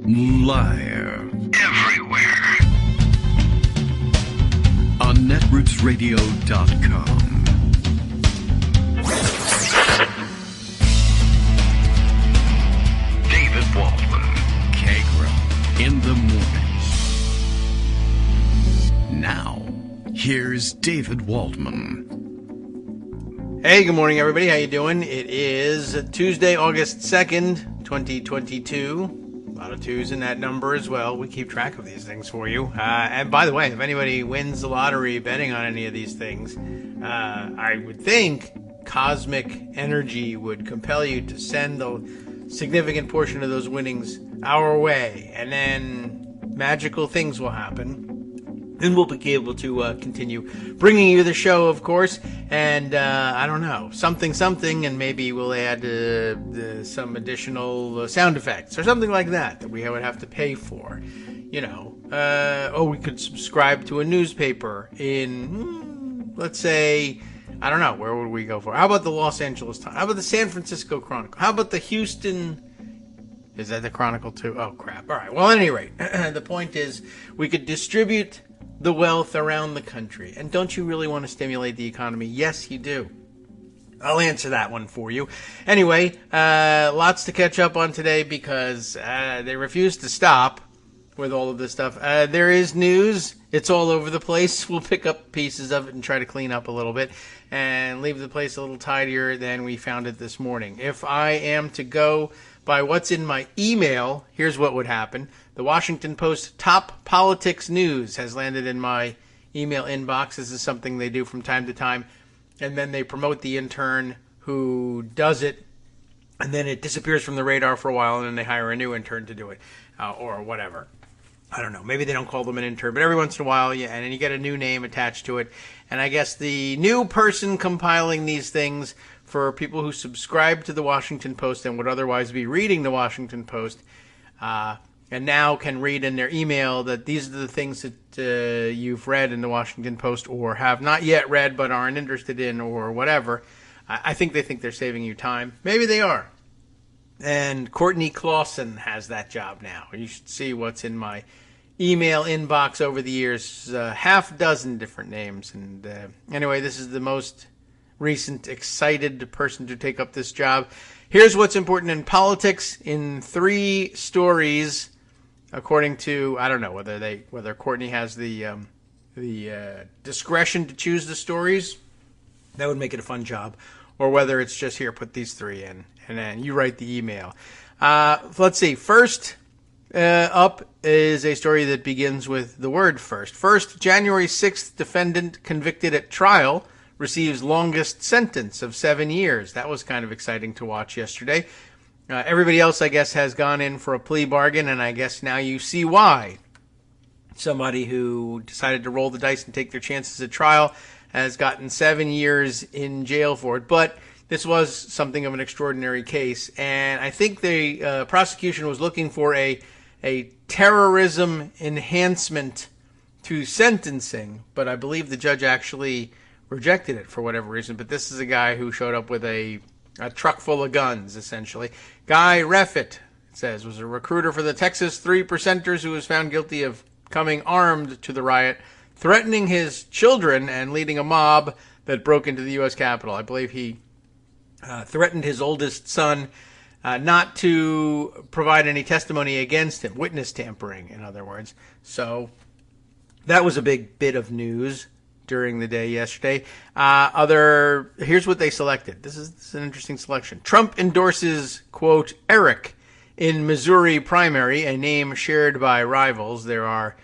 Live. Everywhere. On netrootsradio.com. David Waldman. Kagro. In the morning. Now, here's David Waldman. Hey, good morning, everybody. How you doing? It is Tuesday, August 2nd, 2022. A lot of twos in that number as well. We keep track of these things for you. And by the way, if anybody wins the lottery betting on any of these things, I would think cosmic energy would compel you to send a significant portion of those winnings our way. And then magical things will happen. And we'll be able to continue bringing you the show, of course, and I don't know, something, and maybe we'll add some additional sound effects or something like that we would have to pay for. You know, we could subscribe to a newspaper in, let's say, I don't know, where would we go for? How about the Los Angeles Times? How about the San Francisco Chronicle? How about the Houston... Is that the Chronicle too? Oh, crap. All right. Well, at any rate, the point is we could distribute the wealth around the country. And don't you really want to stimulate the economy? Yes, you do. I'll answer that one for you. Anyway, lots to catch up on today because they refuse to stop with all of this stuff. There is news. It's all over the place. We'll pick up pieces of it and try to clean up a little bit and leave the place a little tidier than we found it this morning. If I am to go by what's in my email, here's what would happen. The Washington Post top politics news has landed in my email inbox. This is something they do from time to time. And then they promote the intern who does it. And then it disappears from the radar for a while. And then they hire a new intern to do it. Or whatever. I don't know. Maybe they don't call them an intern. But every once in a while, yeah, and then you get a new name attached to it. And I guess the new person compiling these things for people who subscribe to the Washington Post and would otherwise be reading the Washington Post, and now can read in their email that these are the things that you've read in the Washington Post or have not yet read but aren't interested in or whatever. I think they think they're saving you time. Maybe they are. And Courtney Clausen has that job now. You should see what's in my email inbox over the years. Half a dozen different names. And anyway, this is the most recent excited person to take up this job. Here's what's important in politics in 3 stories, according to, I don't know whether Courtney has the discretion to choose the stories. That would make it a fun job. Or whether it's just, here, put these 3 in, and then you write the email. Let's see. First up is a story that begins with the word first. First, January 6th defendant convicted at trial receives longest sentence of 7 years. That was kind of exciting to watch yesterday. Everybody else, I guess, has gone in for a plea bargain, and I guess now you see why. Somebody who decided to roll the dice and take their chances at trial has gotten 7 years in jail for it. But this was something of an extraordinary case, and I think the prosecution was looking for a terrorism enhancement to sentencing, but I believe the judge actually rejected it for whatever reason. But this is a guy who showed up with a truck full of guns, essentially. Guy Reffitt, it says, was a recruiter for the Texas 3%ers who was found guilty of coming armed to the riot, threatening his children, and leading a mob that broke into the U.S. Capitol. I believe he threatened his oldest son not to provide any testimony against him, witness tampering, in other words. So that was a big bit of news during the day yesterday. Here's what they selected. This is an interesting selection. Trump endorses, quote, Eric in Missouri primary, a name shared by rivals. There are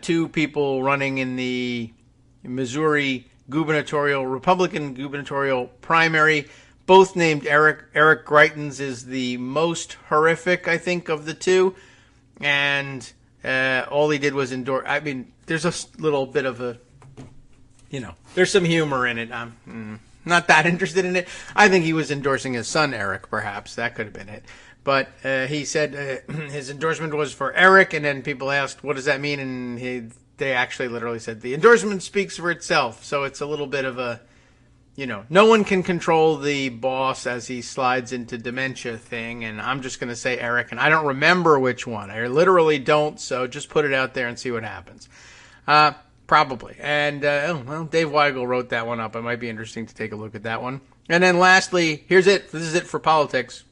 2 people running in the Missouri Republican gubernatorial primary, both named Eric. Eric Greitens is the most horrific, I think, of the 2. And all he did was endorse. I mean, there's a little bit of a, there's some humor in it. I'm not that interested in it. I think he was endorsing his son, Eric, perhaps. That could have been it. But he said his endorsement was for Eric, and then people asked, what does that mean? And they actually literally said, the endorsement speaks for itself. So it's a little bit of a, no one can control the boss as he slides into dementia thing, and I'm just going to say Eric, and I don't remember which one. I literally don't, so just put it out there and see what happens. Probably. And, Dave Weigel wrote that one up. It might be interesting to take a look at that one. And then lastly, here's it. This is it for politics.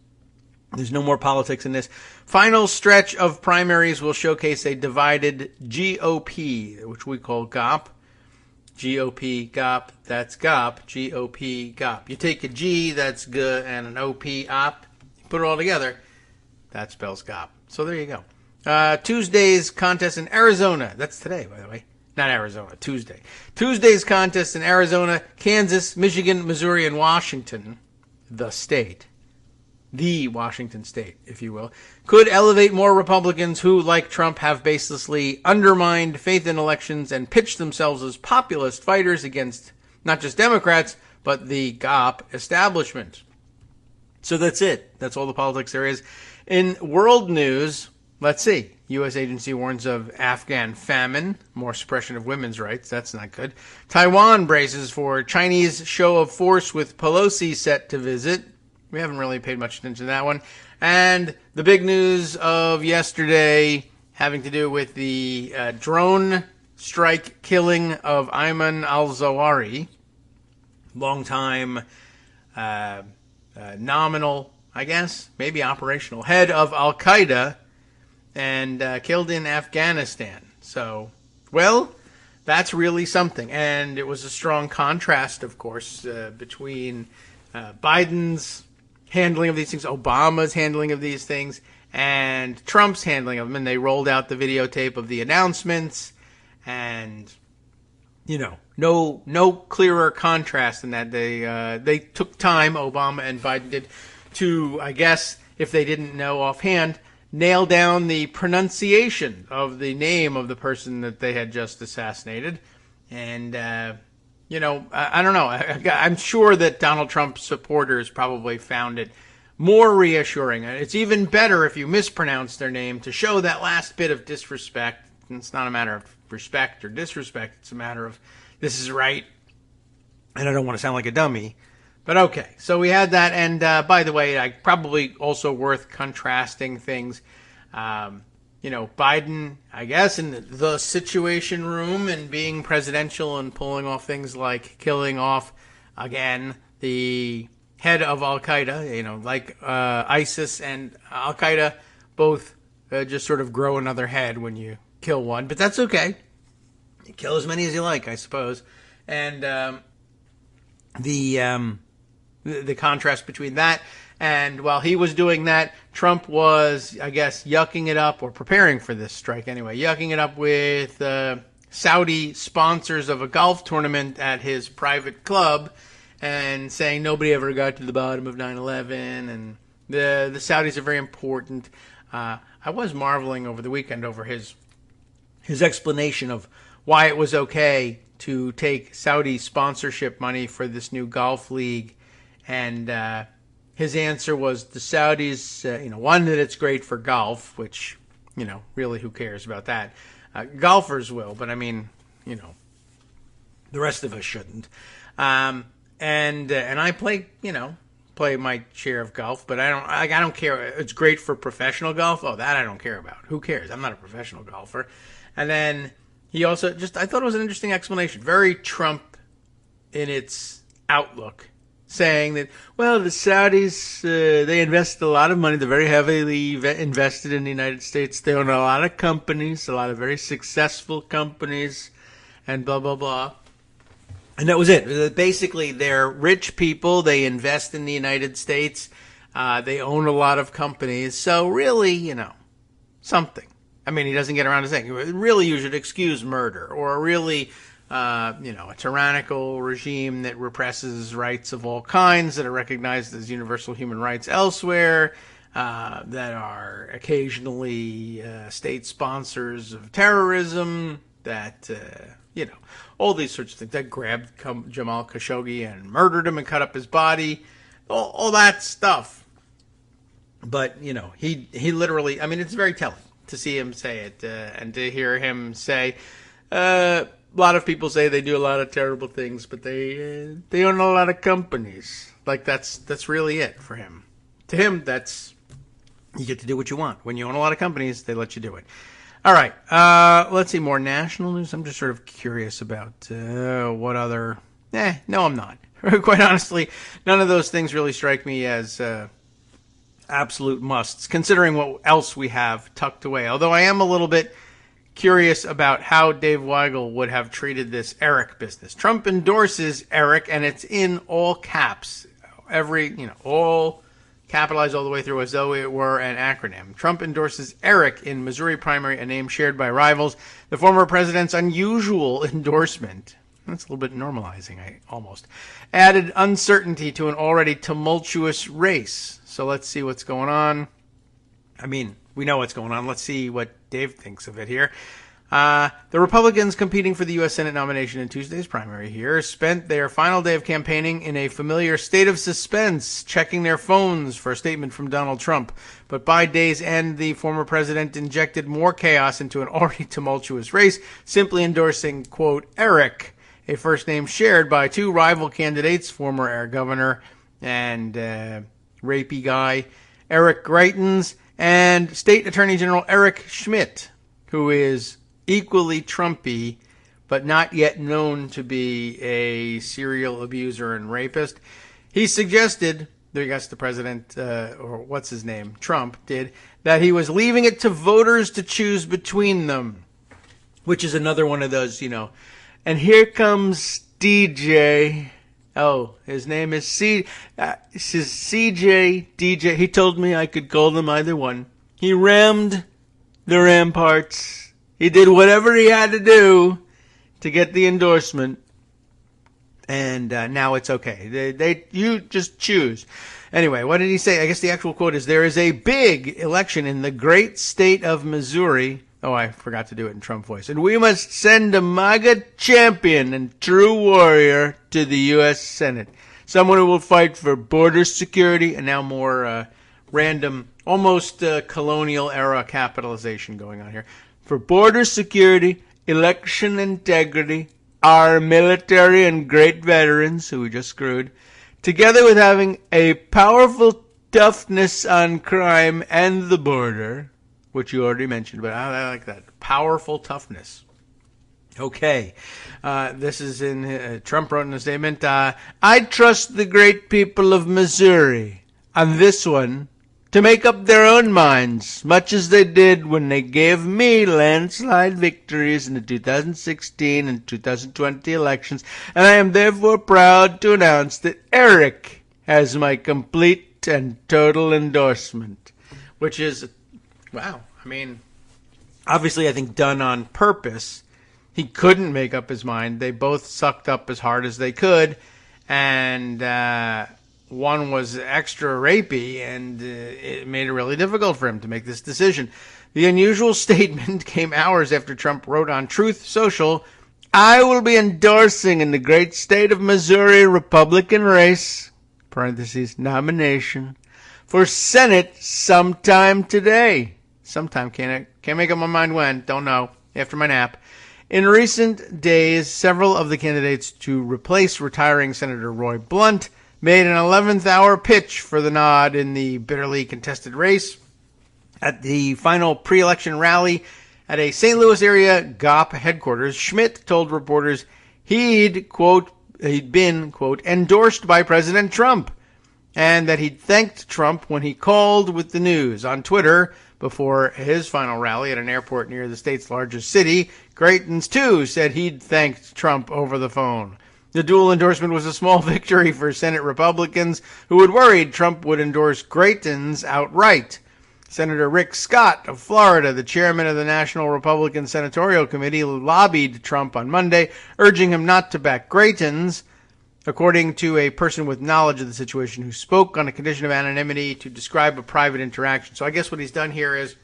There's no more politics in this. Final stretch of primaries will showcase a divided GOP, which we call GOP. GOP, GOP, that's GOP, GOP, GOP. You take a G, that's G, and an OP, OP, you put it all together, that spells GOP. So there you go. Tuesday's contest in Arizona, that's today, by the way. Not Arizona, Tuesday. Tuesday's contest in Arizona, Kansas, Michigan, Missouri, and Washington, the state. The Washington state, if you will, could elevate more Republicans who, like Trump, have baselessly undermined faith in elections and pitched themselves as populist fighters against not just Democrats, but the GOP establishment. So that's it. That's all the politics there is. In world news, let's see. U.S. agency warns of Afghan famine, more suppression of women's rights. That's not good. Taiwan braces for Chinese show of force with Pelosi set to visit. We haven't really paid much attention to that one. And the big news of yesterday having to do with the drone strike killing of Ayman al-Zawahiri, longtime nominal, I guess, maybe operational head of Al-Qaeda, and killed in Afghanistan. So, well, that's really something. And it was a strong contrast, of course, between Biden's handling of these things, Obama's handling of these things, and Trump's handling of them. And they rolled out the videotape of the announcements, and no clearer contrast than that. They took time, Obama and Biden did, to, I guess, if they didn't know offhand, nail down the pronunciation of the name of the person that they had just assassinated. And I don't know. I'm sure that Donald Trump supporters probably found it more reassuring. It's even better if you mispronounce their name to show that last bit of disrespect. And it's not a matter of respect or disrespect. It's a matter of this is right. And I don't want to sound like a dummy. But okay. So we had that. And by the way, probably also worth contrasting things. Biden, I guess, in the Situation Room and being presidential and pulling off things like killing off, again, the head of Al-Qaeda, like ISIS and Al-Qaeda both just sort of grow another head when you kill one. But that's okay. You kill as many as you like, I suppose. And the contrast between that and while he was doing that, Trump was, I guess, yucking it up, or preparing for this strike anyway, yucking it up with Saudi sponsors of a golf tournament at his private club and saying nobody ever got to the bottom of 9/11 and the Saudis are very important. I was marveling over the weekend over his explanation of why it was okay to take Saudi sponsorship money for this new golf league, and his answer was the Saudis, one, that it's great for golf, which, really who cares about that? Golfers will, but I mean, the rest of us shouldn't. And I play my share of golf, but I don't care. It's great for professional golf. Oh, that I don't care about. Who cares? I'm not a professional golfer. And then he also I thought it was an interesting explanation. Very Trump in its outlook. Saying that, well, the Saudis, they invest a lot of money. They're very heavily invested in the United States. They own a lot of companies, a lot of very successful companies, and blah, blah, blah. And that was it. Basically, they're rich people. They invest in the United States. They own a lot of companies. So really, something. I mean, he doesn't get around to saying, really, you should excuse murder, or really, a tyrannical regime that represses rights of all kinds that are recognized as universal human rights elsewhere, that are occasionally state sponsors of terrorism, that, all these sorts of things, that grabbed Jamal Khashoggi and murdered him and cut up his body, all that stuff. But, he literally, I mean, it's very telling to see him say it, and to hear him say, lot of people say they do a lot of terrible things, but they own a lot of companies. Like that's really it for him. To him, that's you get to do what you want. When you own a lot of companies, they let you do it. All right, let's see more national news. I'm just sort of curious about what other. No, I'm not. Quite honestly, none of those things really strike me as absolute musts, considering what else we have tucked away. Although I am a little bit curious about how Dave Weigel would have treated this Eric business. Trump endorses Eric, and it's in all caps. All capitalized all the way through as though it were an acronym. Trump endorses Eric in Missouri primary, a name shared by rivals. The former president's unusual endorsement. That's a little bit normalizing, almost. Added uncertainty to an already tumultuous race. So let's see what's going on. I mean, we know what's going on. Let's see what Dave thinks of it here. The Republicans competing for the U.S. Senate nomination in Tuesday's primary here spent their final day of campaigning in a familiar state of suspense, checking their phones for a statement from Donald Trump. But by day's end, the former president injected more chaos into an already tumultuous race, simply endorsing, quote, Eric, a first name shared by two rival candidates, former Air Governor and rapey guy Eric Greitens, and State Attorney General Eric Schmidt, who is equally Trumpy, but not yet known to be a serial abuser and rapist. He suggested, I guess the president, or what's his name, Trump, did, that he was leaving it to voters to choose between them, which is another one of those, and here comes DJ. Oh, his name is CJ, DJ. He told me I could call them either one. He rammed the ramparts. He did whatever he had to do to get the endorsement. And now it's okay. You just choose. Anyway, what did he say? I guess the actual quote is, there is a big election in the great state of Missouri. Oh, I forgot to do it in Trump voice. And we must send a MAGA champion and true warrior to the U.S. Senate. Someone who will fight for border security, and now more random, almost colonial era capitalization going on here. For border security, election integrity, our military and great veterans, who we just screwed, together with having a powerful toughness on crime and the border, which you already mentioned, but I like that. Powerful toughness. Okay. This is in, Trump wrote in a statement, I trust the great people of Missouri on this one to make up their own minds, much as they did when they gave me landslide victories in the 2016 and 2020 elections, and I am therefore proud to announce that Eric has my complete and total endorsement, which is, wow. I mean, obviously, I think done on purpose. He couldn't make up his mind. They both sucked up as hard as they could, and one was extra rapey, and it made it really difficult for him to make this decision. The unusual statement came hours after Trump wrote on Truth Social, I will be endorsing in the great state of Missouri Republican race, parentheses, nomination, for Senate sometime today. Sometime, can't make up my mind when, don't know, after my nap. In recent days, several of the candidates to replace retiring Senator Roy Blunt made an 11th hour pitch for the nod in the bitterly contested race. At the final pre-election rally at a St. Louis area GOP headquarters, Schmidt told reporters he'd been, quote, endorsed by President Trump, and that he'd thanked Trump when he called with the news. On Twitter, before his final rally at an airport near the state's largest city, Greitens, too, said he'd thanked Trump over the phone. The dual endorsement was a small victory for Senate Republicans who had worried Trump would endorse Greitens outright. Senator Rick Scott of Florida, the chairman of the National Republican Senatorial Committee, lobbied Trump on Monday, urging him not to back Greitens, according to a person with knowledge of the situation who spoke on a condition of anonymity to describe a private interaction. So I guess what he's done here is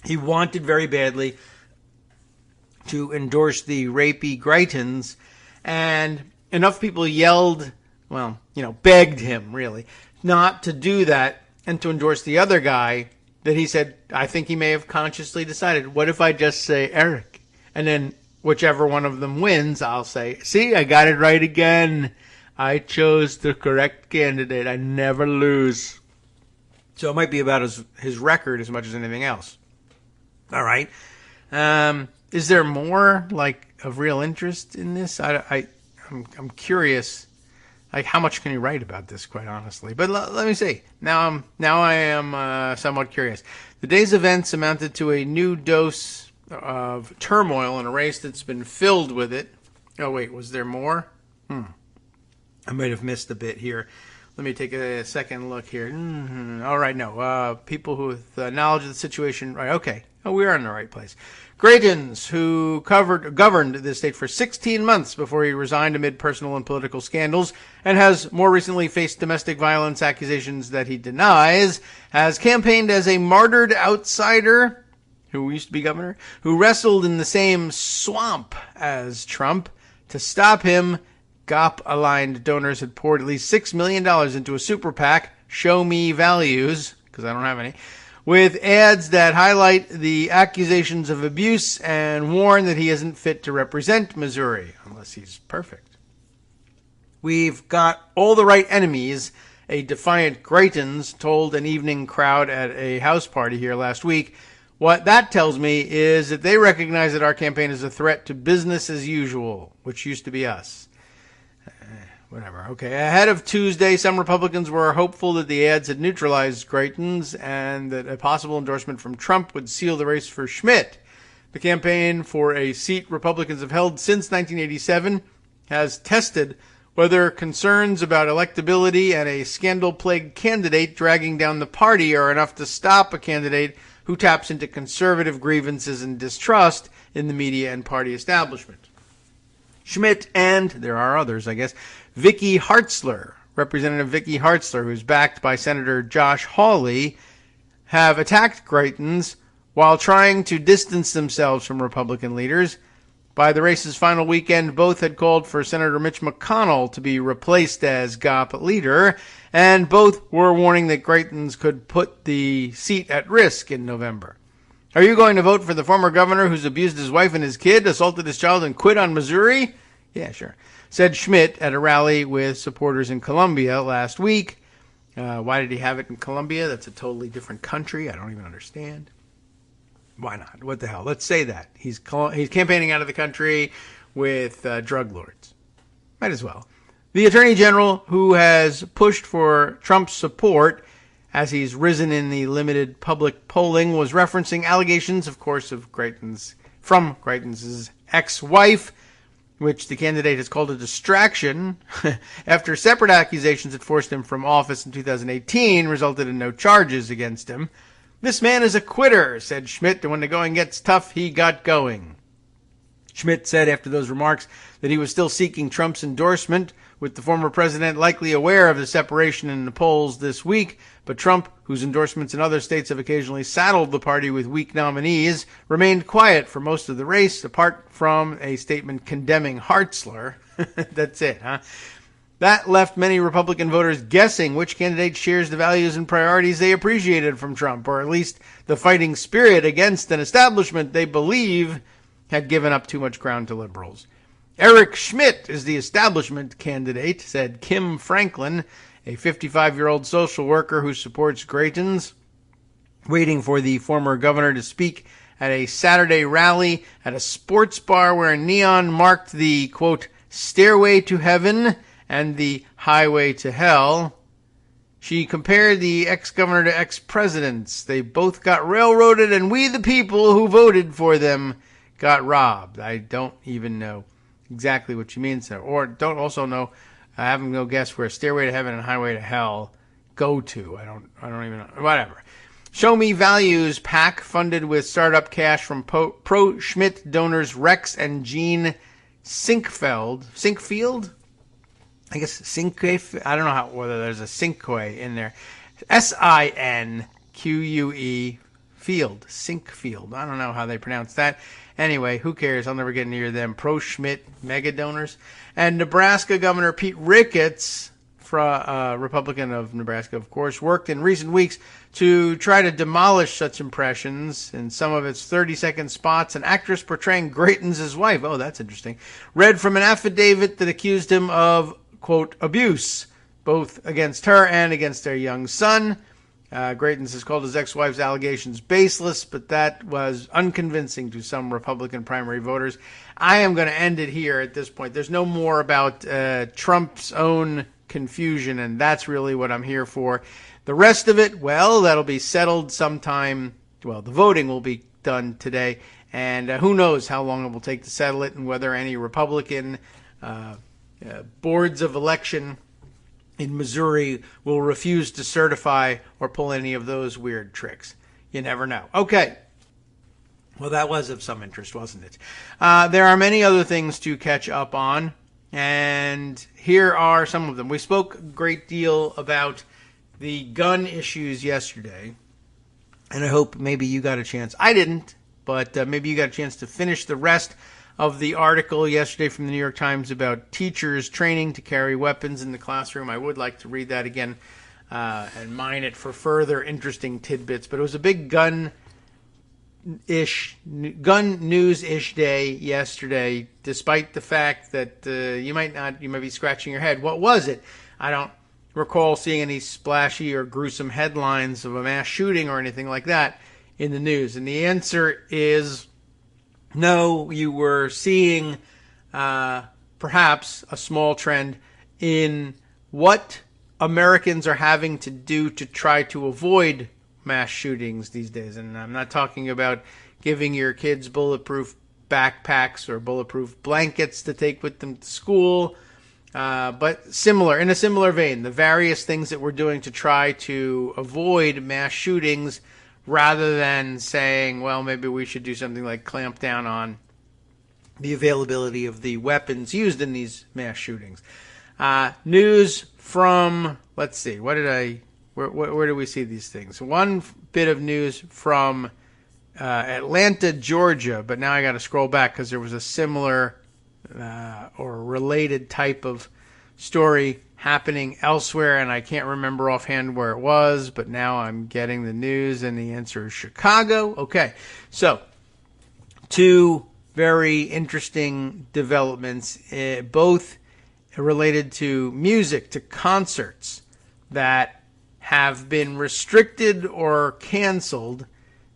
he wanted very badly to endorse the rapey Greitens, and enough people yelled, begged him, really, not to do that and to endorse the other guy, that he said, I think he may have consciously decided, what if I just say Eric? And then whichever one of them wins, I'll say, see, I got it right again. I chose the correct candidate. I never lose. So it might be about his record as much as anything else. All right. Is there more of real interest in this? I'm curious. How much can you write about this, quite honestly? But let me see. Now I am somewhat curious. The day's events amounted to a new dose of turmoil in a race that's been filled with it. Oh wait, was there more? I might have missed a bit here. Let me take a second look here. All right, no. People who with knowledge of the situation. Right, okay. Oh, we are in the right place. Graytons, who governed the state for 16 months before he resigned amid personal and political scandals, and has more recently faced domestic violence accusations that he denies, has campaigned as a martyred outsider, who used to be governor, who wrestled in the same swamp as Trump. To stop him, GOP-aligned donors had poured at least $6 million into a super PAC, Show Me Values, because I don't have any, with ads that highlight the accusations of abuse and warn that he isn't fit to represent Missouri, unless he's perfect. We've got all the right enemies, a defiant Graytons told an evening crowd at a house party here last week. What that tells me is that they recognize that our campaign is a threat to business as usual, which used to be us. Whatever. Okay. Ahead of Tuesday, some Republicans were hopeful that the ads had neutralized Graytons and that a possible endorsement from Trump would seal the race for Schmidt. The campaign for a seat Republicans have held since 1987 has tested whether concerns about electability and a scandal-plagued candidate dragging down the party are enough to stop a candidate who taps into conservative grievances and distrust in the media and party establishment. Schmidt and, there are others, I guess, Vicky Hartzler, Representative Vicky Hartzler, who's backed by Senator Josh Hawley, have attacked Graytons while trying to distance themselves from Republican leaders. By the race's final weekend, both had called for Senator Mitch McConnell to be replaced as GOP leader, and both were warning that Graytons could put the seat at risk in November. Are you going to vote for the former governor who's abused his wife and his kid, assaulted his child, and quit on Missouri? Yeah, sure. Said Schmidt at a rally with supporters in Columbia last week. Why did he have it in Columbia? That's a totally different country. I don't even understand. Why not? What the hell? Let's say that. He's campaigning out of the country with drug lords. Might as well. The Attorney General, who has pushed for Trump's support as he's risen in the limited public polling, was referencing allegations, of course, of Graytons' ex-wife, which the candidate has called a distraction, after separate accusations that forced him from office in 2018 resulted in no charges against him. This man is a quitter, said Schmidt, and when the going gets tough, he got going. Schmidt said after those remarks that he was still seeking Trump's endorsement, with the former president likely aware of the separation in the polls this week, but Trump, whose endorsements in other states have occasionally saddled the party with weak nominees, remained quiet for most of the race, apart from a statement condemning Hartzler. That's it, huh? That left many Republican voters guessing which candidate shares the values and priorities they appreciated from Trump, or at least the fighting spirit against an establishment they believe had given up too much ground to liberals. Eric Schmidt is the establishment candidate, said Kim Franklin, a 55-year-old social worker who supports Graytons, waiting for the former governor to speak at a Saturday rally at a sports bar where neon marked the, quote, stairway to heaven and the highway to hell. She compared the ex-governor to ex-presidents. They both got railroaded, and we, the people who voted for them, got robbed. I don't even know exactly what she means there, or don't also know. I haven't no guess where Stairway to Heaven and Highway to Hell go to. I don't even know. Whatever. Show Me Values PAC, funded with startup cash from pro-Schmidt donors Rex and Jean Sinkfield? I guess Sinque. I don't know whether there's a Sinque in there. Sinque Field. Sinkfield. I don't know how they pronounce that. Anyway, who cares? I'll never get near them. Pro-Schmidt mega donors. And Nebraska Governor Pete Ricketts Republican of Nebraska, of course, worked in recent weeks to try to demolish such impressions. In some of its 30-second spots, an actress portraying Grayton's wife, oh, that's interesting, read from an affidavit that accused him of, quote, abuse, both against her and against their young son. Grayton's has called his ex-wife's allegations baseless, but that was unconvincing to some Republican primary voters. I am going to end it here at this point. There's no more about Trump's own confusion, and that's really what I'm here for. The rest of it, well, that'll be settled sometime. Well, the voting will be done today, and who knows how long it will take to settle it and whether any Republican boards of election in Missouri will refuse to certify or pull any of those weird tricks. You never know. Okay. Well, that was of some interest, wasn't it? There are many other things to catch up on, and here are some of them. We spoke a great deal about the gun issues yesterday, and I hope maybe you got a chance. I didn't, but maybe you got a chance to finish the rest of the article yesterday from the New York Times about teachers training to carry weapons in the classroom. I would like to read that again and mine it for further interesting tidbits. But it was a big gun news-ish day yesterday, despite the fact that you might be scratching your head. What was it? I don't recall seeing any splashy or gruesome headlines of a mass shooting or anything like that in the news. And the answer is no. You were seeing perhaps a small trend in what Americans are having to do to try to avoid mass shootings these days. And I'm not talking about giving your kids bulletproof backpacks or bulletproof blankets to take with them to school, but in a similar vein, the various things that we're doing to try to avoid mass shootings, rather than saying, well, maybe we should do something like clamp down on the availability of the weapons used in these mass shootings. News from, let's see, where do we see these things? One bit of news from Atlanta, Georgia, but now I got to scroll back because there was a similar or related type of story happening elsewhere, and I can't remember offhand where it was, but now I'm getting the news, and the answer is Chicago. Okay, so two very interesting developments, both related to music, to concerts that have been restricted or canceled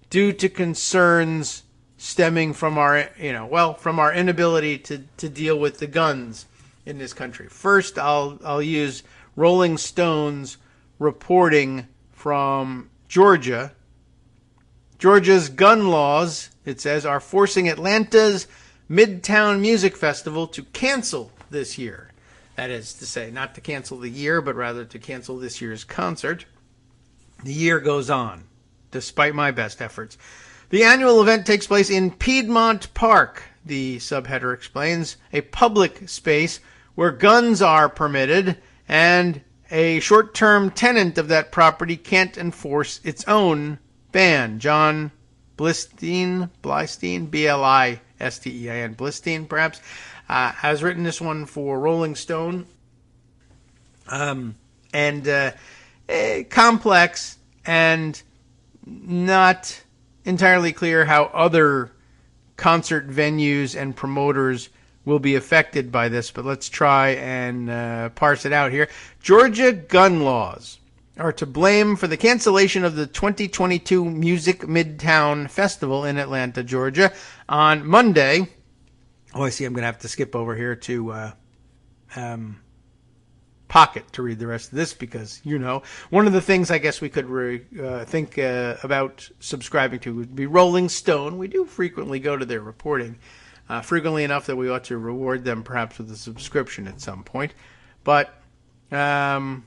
due to concerns stemming from our inability to deal with the guns in this country. First, I'll use Rolling Stone's reporting from Georgia. Georgia's gun laws, it says, are forcing Atlanta's Midtown Music Festival to cancel this year. That is to say, not to cancel the year, but rather to cancel this year's concert. The year goes on, despite my best efforts. The annual event takes place in Piedmont Park, the subheader explains, a public space where guns are permitted, and a short-term tenant of that property can't enforce its own ban. John Blistein, B-L-I-S-T-E-I-N, Blistein, perhaps, has written this one for Rolling Stone. Complex and not entirely clear how other concert venues and promoters will be affected by this, but let's try and parse it out here. Georgia gun laws are to blame for the cancellation of the 2022 Music Midtown Festival in Atlanta, Georgia on Monday. Oh, I see. I'm going to have to skip over here to Pocket to read the rest of this because, one of the things I guess we could think about subscribing to would be Rolling Stone. We do frequently go to their reporting, frequently enough that we ought to reward them perhaps with a subscription at some point. But where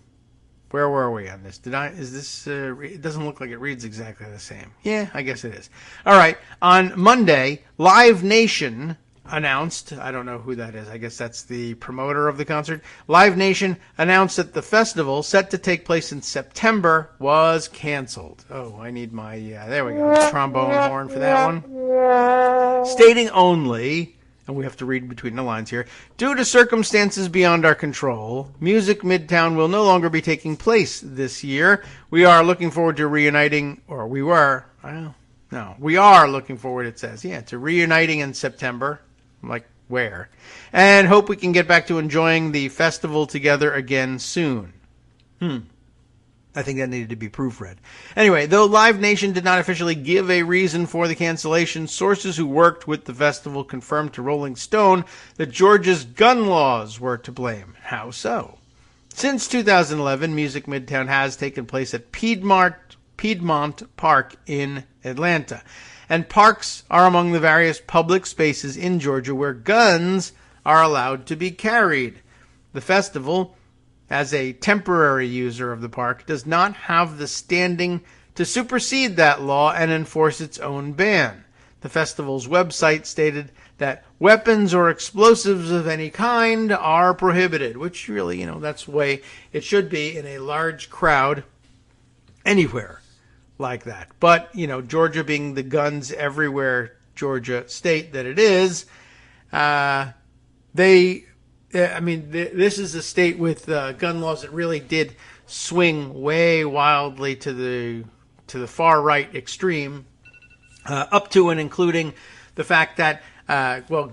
were we on this? It doesn't look like it reads exactly the same. Yeah, I guess it is. All right. On Monday, Live Nation announced, I don't know who that is, I guess that's the promoter of the concert. Live Nation announced that the festival, set to take place in September, was canceled. Oh, I need my, there we go, trombone horn for that one. Stating only and we have to read between the lines here, due to circumstances beyond our control, Music Midtown will no longer be taking place this year. We are looking forward to reuniting, or we were, we are looking forward, it says, to reuniting in September, like where, and hope we can get back to enjoying the festival together again soon. I think that needed to be proofread. Anyway, though Live Nation did not officially give a reason for the cancellation, sources who worked with the festival confirmed to Rolling Stone that Georgia's gun laws were to blame. How so? Since 2011, Music Midtown has taken place at Piedmont Park in Atlanta. And parks are among the various public spaces in Georgia where guns are allowed to be carried. The festival, as a temporary user of the park, does not have the standing to supersede that law and enforce its own ban. The festival's website stated that weapons or explosives of any kind are prohibited, which really, that's the way it should be in a large crowd anywhere like that. But, Georgia being the guns everywhere Georgia state that it is, this is a state with gun laws that really did swing way wildly to the far right extreme, up to and including the fact that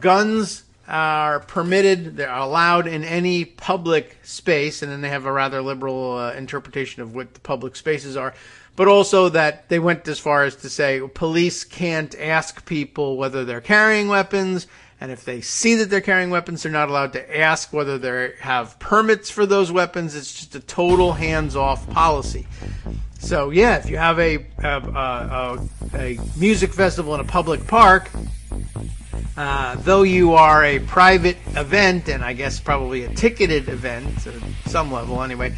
guns are permitted, they're allowed in any public space, and then they have a rather liberal interpretation of what the public spaces are. But also that they went as far as to say police can't ask people whether they're carrying weapons, and if they see that they're carrying weapons, they're not allowed to ask whether they have permits for those weapons. It's just a total hands-off policy. So, if you have a music festival in a public park, though you are a private event, and I guess probably a ticketed event at some level anyway,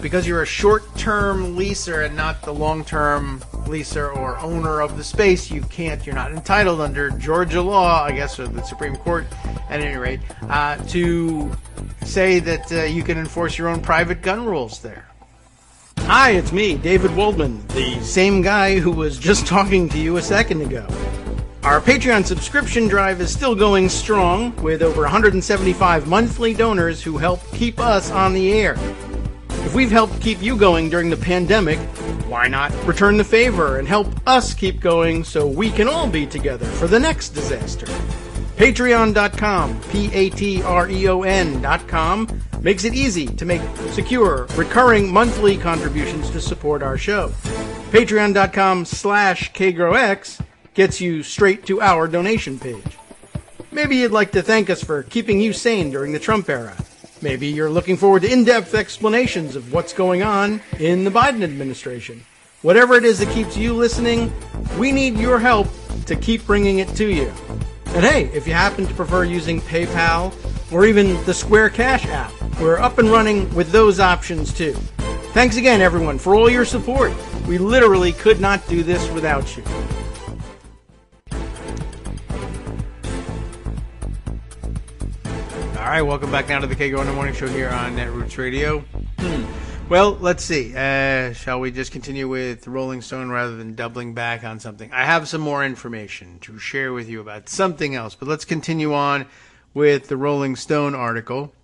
because you're a short-term leaser and not the long-term leaser or owner of the space, you're not entitled under Georgia law, I guess, or the Supreme Court at any rate, to say that you can enforce your own private gun rules there. Hi, it's me, David Waldman, the same guy who was just talking to you a second ago. Our Patreon subscription drive is still going strong, with over 175 monthly donors who help keep us on the air. If we've helped keep you going during the pandemic, why not return the favor and help us keep going so we can all be together for the next disaster? Patreon.com, Patreon.com, makes it easy to make secure, recurring monthly contributions to support our show. Patreon.com/KagroX gets you straight to our donation page. Maybe you'd like to thank us for keeping you sane during the Trump era. Maybe you're looking forward to in-depth explanations of what's going on in the Biden administration. Whatever it is that keeps you listening, we need your help to keep bringing it to you. And hey, if you happen to prefer using PayPal or even the Square Cash app, we're up and running with those options too. Thanks again, everyone, for all your support. We literally could not do this without you. All right, welcome back now to the Kagro in the Morning Show here on Netroots Radio. Well, let's see. Shall we just continue with Rolling Stone rather than doubling back on something? I have some more information to share with you about something else, but let's continue on with the Rolling Stone article.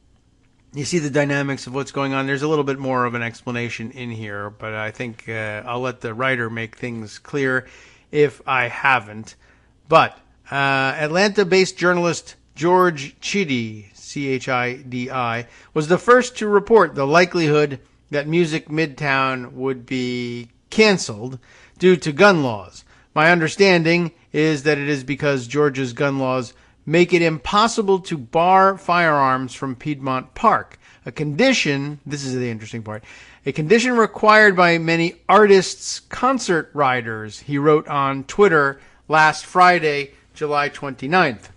You see the dynamics of what's going on. There's a little bit more of an explanation in here, but I think I'll let the writer make things clear if I haven't. But Atlanta-based journalist George Chidi, Chidi, was the first to report the likelihood that Music Midtown would be canceled due to gun laws. My understanding is that it is because Georgia's gun laws make it impossible to bar firearms from Piedmont Park. A condition, this is the interesting part, a condition required by many artists' concert riders, he wrote on Twitter last Friday, July 29th.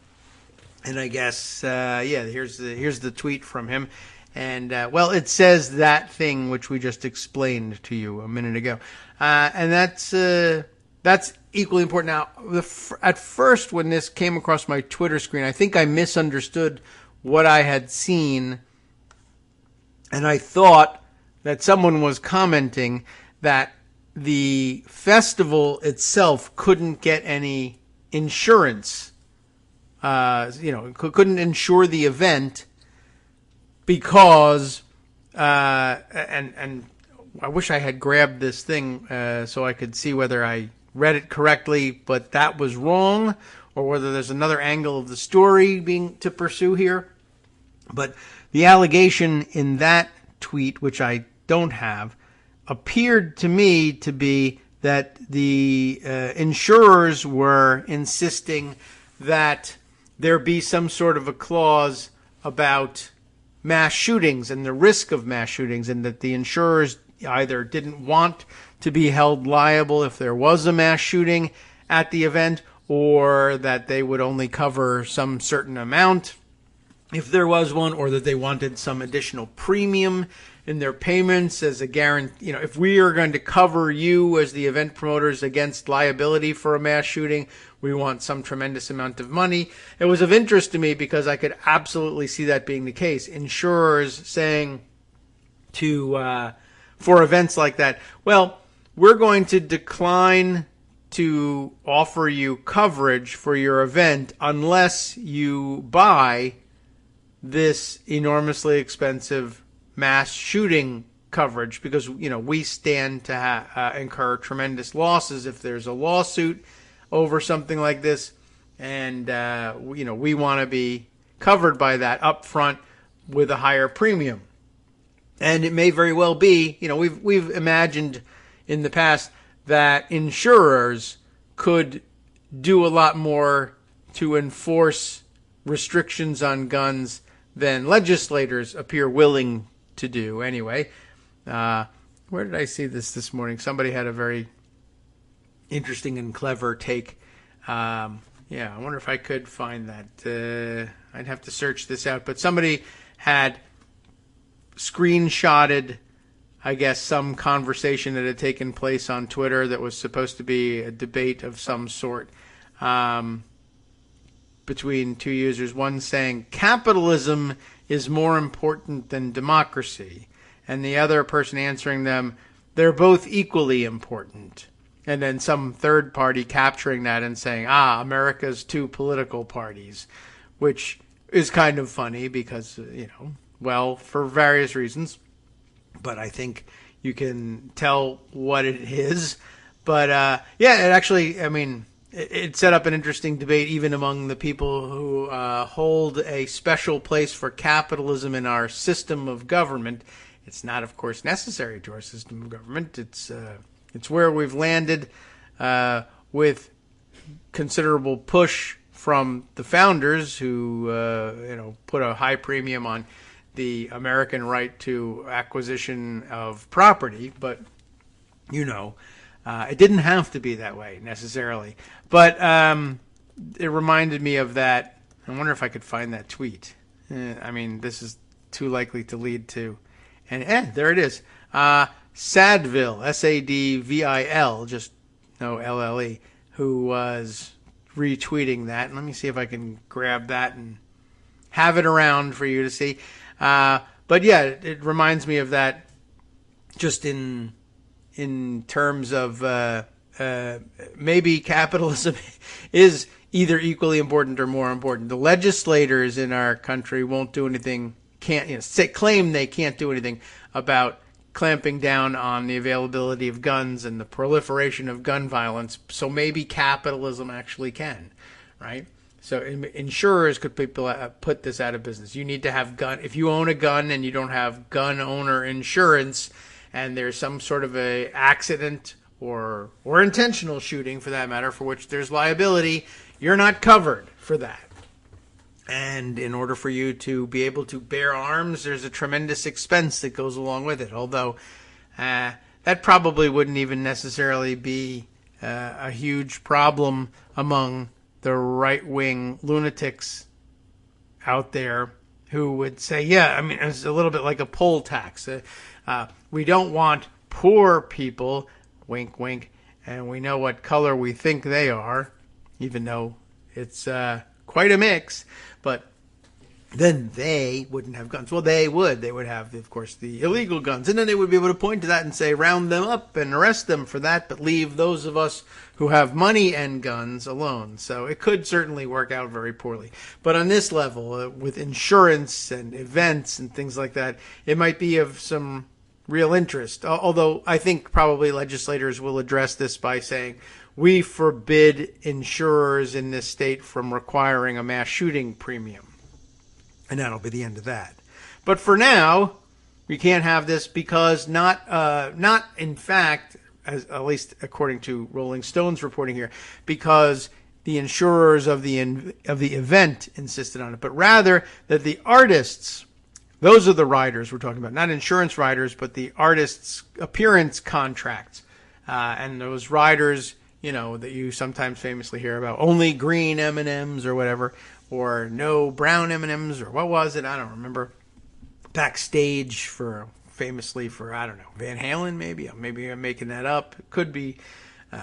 And I guess, here's the tweet from him. And, it says that thing which we just explained to you a minute ago. And that's equally important. Now, at first, when this came across my Twitter screen, I think I misunderstood what I had seen. And I thought that someone was commenting that the festival itself couldn't get any insurance couldn't insure the event because, and I wish I had grabbed this thing so I could see whether I read it correctly, but that was wrong, or whether there's another angle of the story being to pursue here. But the allegation in that tweet, which I don't have, appeared to me to be that the insurers were insisting that there be some sort of a clause about mass shootings and the risk of mass shootings, and that the insurers either didn't want to be held liable if there was a mass shooting at the event, or that they would only cover some certain amount if there was one, or that they wanted some additional premium in their payments as a guarantee. If we are going to cover you as the event promoters against liability for a mass shooting, we want some tremendous amount of money. It was of interest to me because I could absolutely see that being the case. Insurers saying for events like that, well, we're going to decline to offer you coverage for your event unless you buy this enormously expensive mass shooting coverage, because we stand to incur tremendous losses if there's a lawsuit over something like this, and we want to be covered by that up front with a higher premium. And it may very well be, we've imagined in the past that insurers could do a lot more to enforce restrictions on guns than legislators appear willing to do. Anyway, where did I see this morning? Somebody had a very interesting and clever take. I wonder if I could find that. I'd have to search this out. But somebody had screenshotted, I guess, some conversation that had taken place on Twitter that was supposed to be a debate of some sort between two users, one saying capitalism is more important than democracy, and the other person answering them, they're both equally important. And then some third party capturing that and saying, America's two political parties, which is kind of funny because, for various reasons. But I think you can tell what it is. But, it actually, it set up an interesting debate even among the people who hold a special place for capitalism in our system of government. It's not, of course, necessary to our system of government. It's where we've landed with considerable push from the founders who, put a high premium on the American right to acquisition of property. But, it didn't have to be that way necessarily. But it reminded me of that. I wonder if I could find that tweet. This is too likely to lead to. And there it is. Sadville, Sadvil, just no LLE, who was retweeting that. Let me see if I can grab that and have it around for you to see. But yeah, it reminds me of that just in terms of maybe capitalism is either equally important or more important. The legislators in our country won't do anything, claim they can't do anything about clamping down on the availability of guns and the proliferation of gun violence. So maybe capitalism actually can, right? So insurers could put this out of business. You need to have if you own a gun and you don't have gun owner insurance, and there's some sort of a accident or intentional shooting, for that matter, for which there's liability, you're not covered for that. And in order for you to be able to bear arms, there's a tremendous expense that goes along with it. Although that probably wouldn't even necessarily be a huge problem among the right-wing lunatics out there who would say, it's a little bit like a poll tax. We don't want poor people, wink, wink, and we know what color we think they are, even though it's quite a mix. But then they wouldn't have guns. Well, they would. They would have, of course, the illegal guns. And then they would be able to point to that and say, round them up and arrest them for that, but leave those of us who have money and guns alone. So it could certainly work out very poorly. But on this level, with insurance and events and things like that, it might be of some real interest. Although I think probably legislators will address this by saying, we forbid insurers in this state from requiring a mass shooting premium. And that'll be the end of that. But for now, we can't have this because not in fact, at least according to Rolling Stone's reporting here, because the insurers of the event insisted on it, but rather that the artists, those are the riders we're talking about, not insurance riders, but the artists' appearance contracts, and those riders, that you sometimes famously hear about, only green M&Ms or whatever, or no brown M&Ms, or what was it? I don't remember. Backstage famously for, I don't know, Van Halen maybe? Maybe I'm making that up. It could be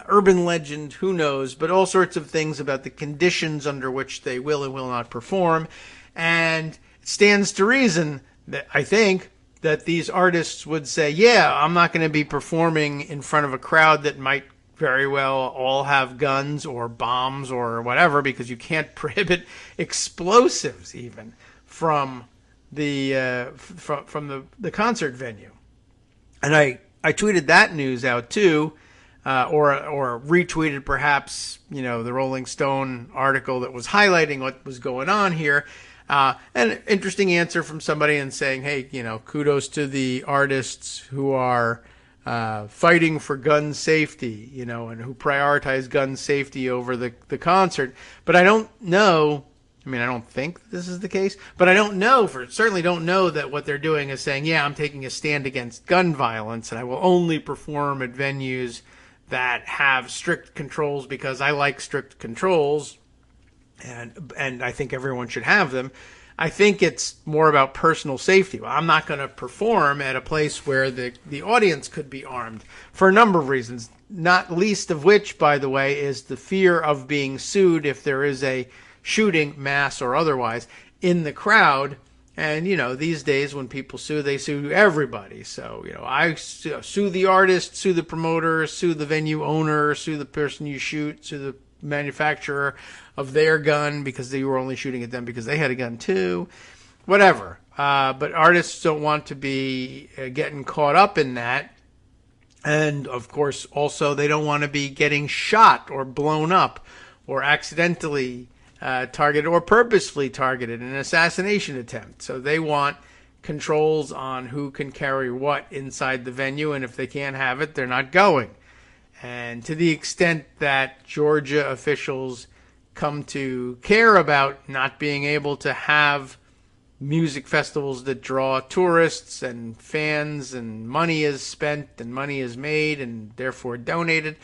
urban legend, who knows? But all sorts of things about the conditions under which they will and will not perform. And it stands to reason that I think that these artists would say, yeah, I'm not going to be performing in front of a crowd that might very well all have guns or bombs or whatever, because you can't prohibit explosives even from the concert venue. And I tweeted that news out too, or retweeted perhaps the Rolling Stone article that was highlighting what was going on here. An interesting answer from somebody and saying, hey, kudos to the artists who are fighting for gun safety, and who prioritize gun safety over the concert. But I don't know. I mean, I don't think this is the case, but I certainly don't know that what they're doing is saying, yeah, I'm taking a stand against gun violence, and I will only perform at venues that have strict controls because I like strict controls, and I think everyone should have them. I think it's more about personal safety. Well, I'm not going to perform at a place where the audience could be armed for a number of reasons, not least of which, by the way, is the fear of being sued if there is a shooting, mass or otherwise, in the crowd. And, these days when people sue, they sue everybody. So, I sue the artist, sue the promoter, sue the venue owner, sue the person you shoot, sue the manufacturer of their gun because they were only shooting at them because they had a gun too, whatever. But artists don't want to be getting caught up in that. And of course, also they don't want to be getting shot or blown up or accidentally targeted or purposefully targeted in an assassination attempt. So they want controls on who can carry what inside the venue. And if they can't have it, they're not going. And to the extent that Georgia officials come to care about not being able to have music festivals that draw tourists and fans, and money is spent and money is made and therefore donated,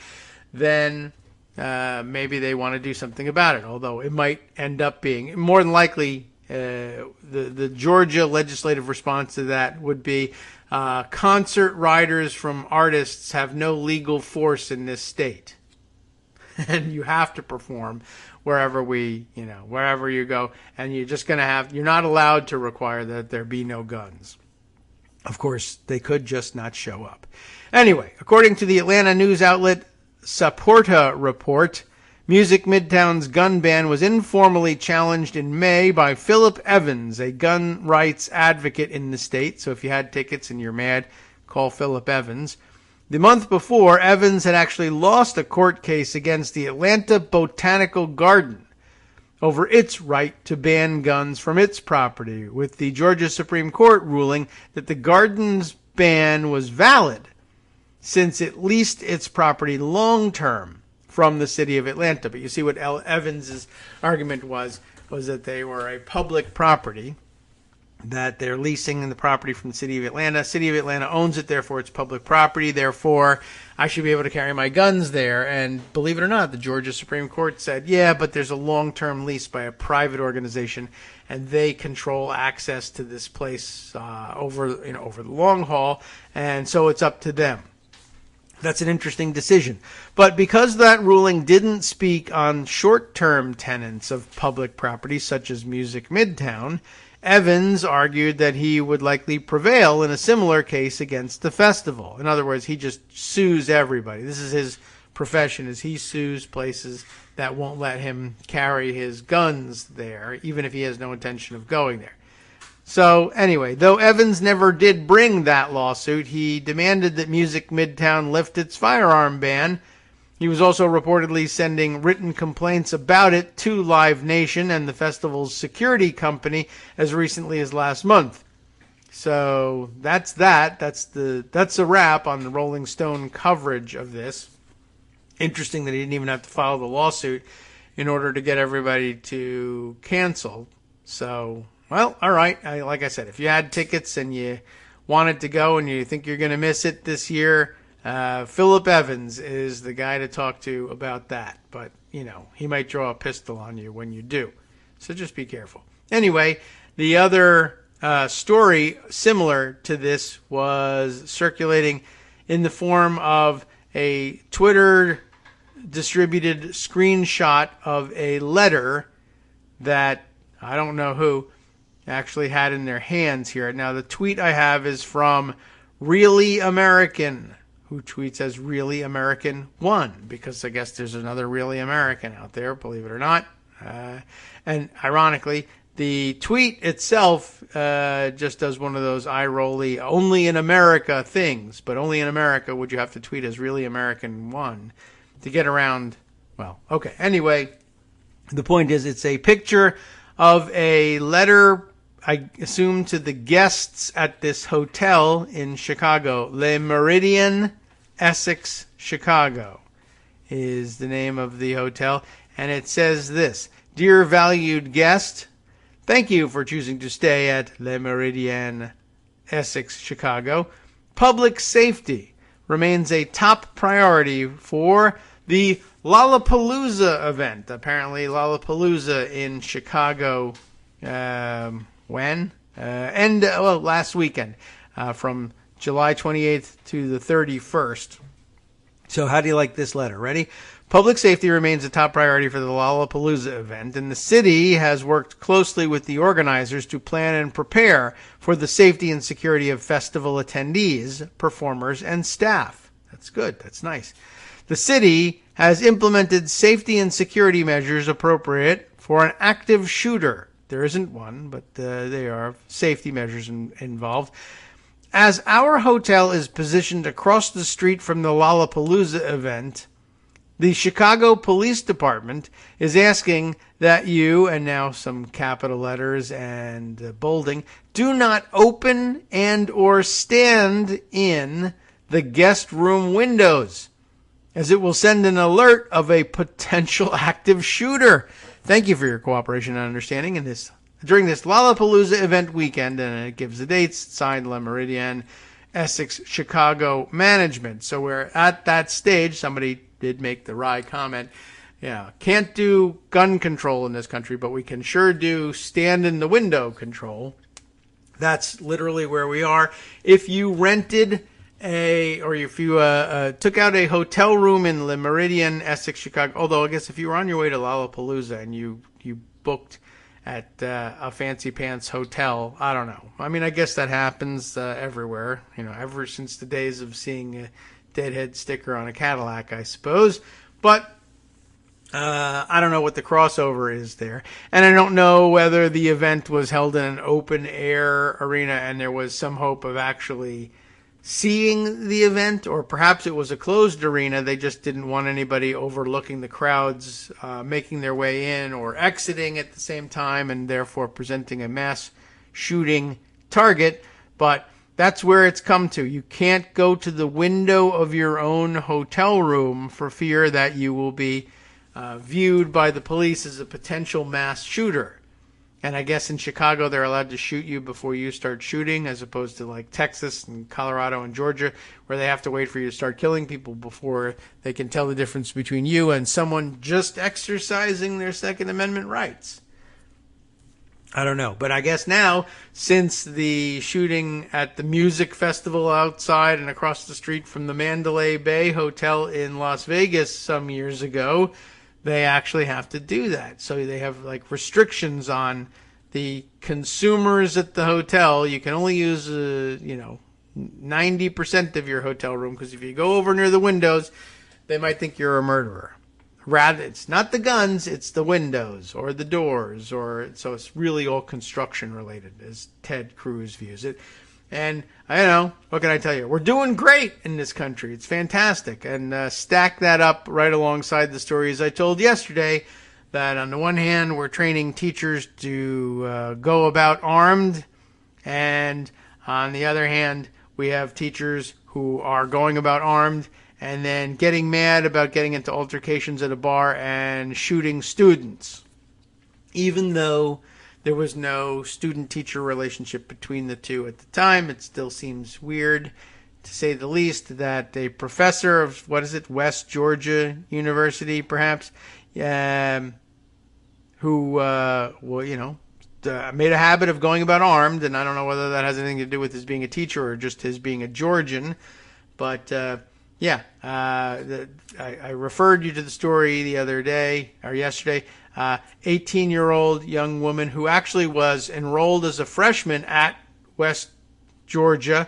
then maybe they want to do something about it. Although it might end up being, more than likely, the Georgia legislative response to that would be, concert riders from artists have no legal force in this state. And you have to perform wherever wherever you go. And you're not allowed to require that there be no guns. Of course, they could just not show up. Anyway, according to the Atlanta news outlet Saporta report, Music Midtown's gun ban was informally challenged in May by Philip Evans, a gun rights advocate in the state. So if you had tickets and you're mad, call Philip Evans. The month before, Evans had actually lost a court case against the Atlanta Botanical Garden over its right to ban guns from its property, with the Georgia Supreme Court ruling that the garden's ban was valid since it leased its property long-term from the city of Atlanta. But you see what Evans's argument was that they were a public property, that they're leasing the property from the city of Atlanta. City of Atlanta owns it, therefore it's public property. Therefore, I should be able to carry my guns there. And believe it or not, the Georgia Supreme Court said, yeah, but there's a long-term lease by a private organization, and they control access to this place over the long haul, and so it's up to them. That's an interesting decision. But because that ruling didn't speak on short-term tenants of public property, such as Music Midtown, Evans argued that he would likely prevail in a similar case against the festival. In other words, he just sues everybody. This is his profession, is he sues places that won't let him carry his guns there, even if he has no intention of going there. So anyway, though Evans never did bring that lawsuit, he demanded that Music Midtown lift its firearm ban. He was also reportedly sending written complaints about it to Live Nation and the festival's security company as recently as last month. So that's that. That's a wrap on the Rolling Stone coverage of this. Interesting that he didn't even have to file the lawsuit in order to get everybody to cancel. So, well, all right. Like I said, if you had tickets and you wanted to go and you think you're going to miss it this year, Philip Evans is the guy to talk to about that. But, you know, he might draw a pistol on you when you do. So just be careful. Anyway, the other story similar to this was circulating in the form of a Twitter distributed screenshot of a letter that I don't know who actually had in their hands here. Now, the tweet I have is from Really American, who tweets as Really American 1, because I guess there's another Really American out there, believe it or not. And ironically, the tweet itself just does one of those eye-rolly, only in America things, but only in America would you have to tweet as Really American 1 to get around, well, okay. Anyway, the point is it's a picture of a letter, I assume, to the guests at this hotel in Chicago. Le Méridien, Essex, Chicago is the name of the hotel. And it says this: Dear valued guest, thank you for choosing to stay at Le Méridien, Essex, Chicago. Public safety remains a top priority for the Lollapalooza event. Apparently, Lollapalooza in Chicago, last weekend, from July 28th to the 31st. So how do you like this letter? Ready? Public safety remains a top priority for the Lollapalooza event, and the city has worked closely with the organizers to plan and prepare for the safety and security of festival attendees, performers, and staff. That's good. That's nice. The city has implemented safety and security measures appropriate for an active shooter. There isn't one, but there are safety measures involved. As our hotel is positioned across the street from the Lollapalooza event, the Chicago Police Department is asking that you, and now some capital letters and bolding, do not open and or stand in the guest room windows, as it will send an alert of a potential active shooter. Thank you for your cooperation and understanding during this Lollapalooza event weekend, and it gives the dates. Signed, Le Méridien, Essex, Chicago Management. So we're at that stage. Somebody did make the wry comment. Yeah, can't do gun control in this country, but we can sure do stand in the window control. That's literally where we are. If you rented if you took out a hotel room in Le Méridien, Essex, Chicago, although I guess if you were on your way to Lollapalooza and you booked at a fancy pants hotel, I don't know. I mean, I guess that happens everywhere, ever since the days of seeing a Deadhead sticker on a Cadillac, I suppose. But I don't know what the crossover is there. And I don't know whether the event was held in an open air arena and there was some hope of actually seeing the event, or perhaps it was a closed arena. They just didn't want anybody overlooking the crowds making their way in or exiting at the same time, and therefore presenting a mass shooting target. But that's where it's come to. You can't go to the window of your own hotel room for fear that you will be viewed by the police as a potential mass shooter. And I guess in Chicago, they're allowed to shoot you before you start shooting, as opposed to like Texas and Colorado and Georgia, where they have to wait for you to start killing people before they can tell the difference between you and someone just exercising their Second Amendment rights. I don't know. But I guess now, since the shooting at the music festival outside and across the street from the Mandalay Bay Hotel in Las Vegas some years ago, they actually have to do that. So they have like restrictions on the consumers at the hotel, you can only use 90% of your hotel room, because if you go over near the windows, they might think you're a murderer. Rather, it's not the guns, it's the windows or the doors, so it's really all construction related, as Ted Cruz views it. And I don't know, what can I tell you? We're doing great in this country. It's fantastic. And stack that up right alongside the stories I told yesterday, that on the one hand, we're training teachers to go about armed, and on the other hand, we have teachers who are going about armed and then getting mad about getting into altercations at a bar and shooting students. Even though there was no student-teacher relationship between the two at the time, it still seems weird, to say the least, that a professor of, West Georgia University, perhaps, who, made a habit of going about armed, and I don't know whether that has anything to do with his being a teacher or just his being a Georgian, but I referred you to the story the other day, or yesterday. 18-year-old young woman who actually was enrolled as a freshman at West Georgia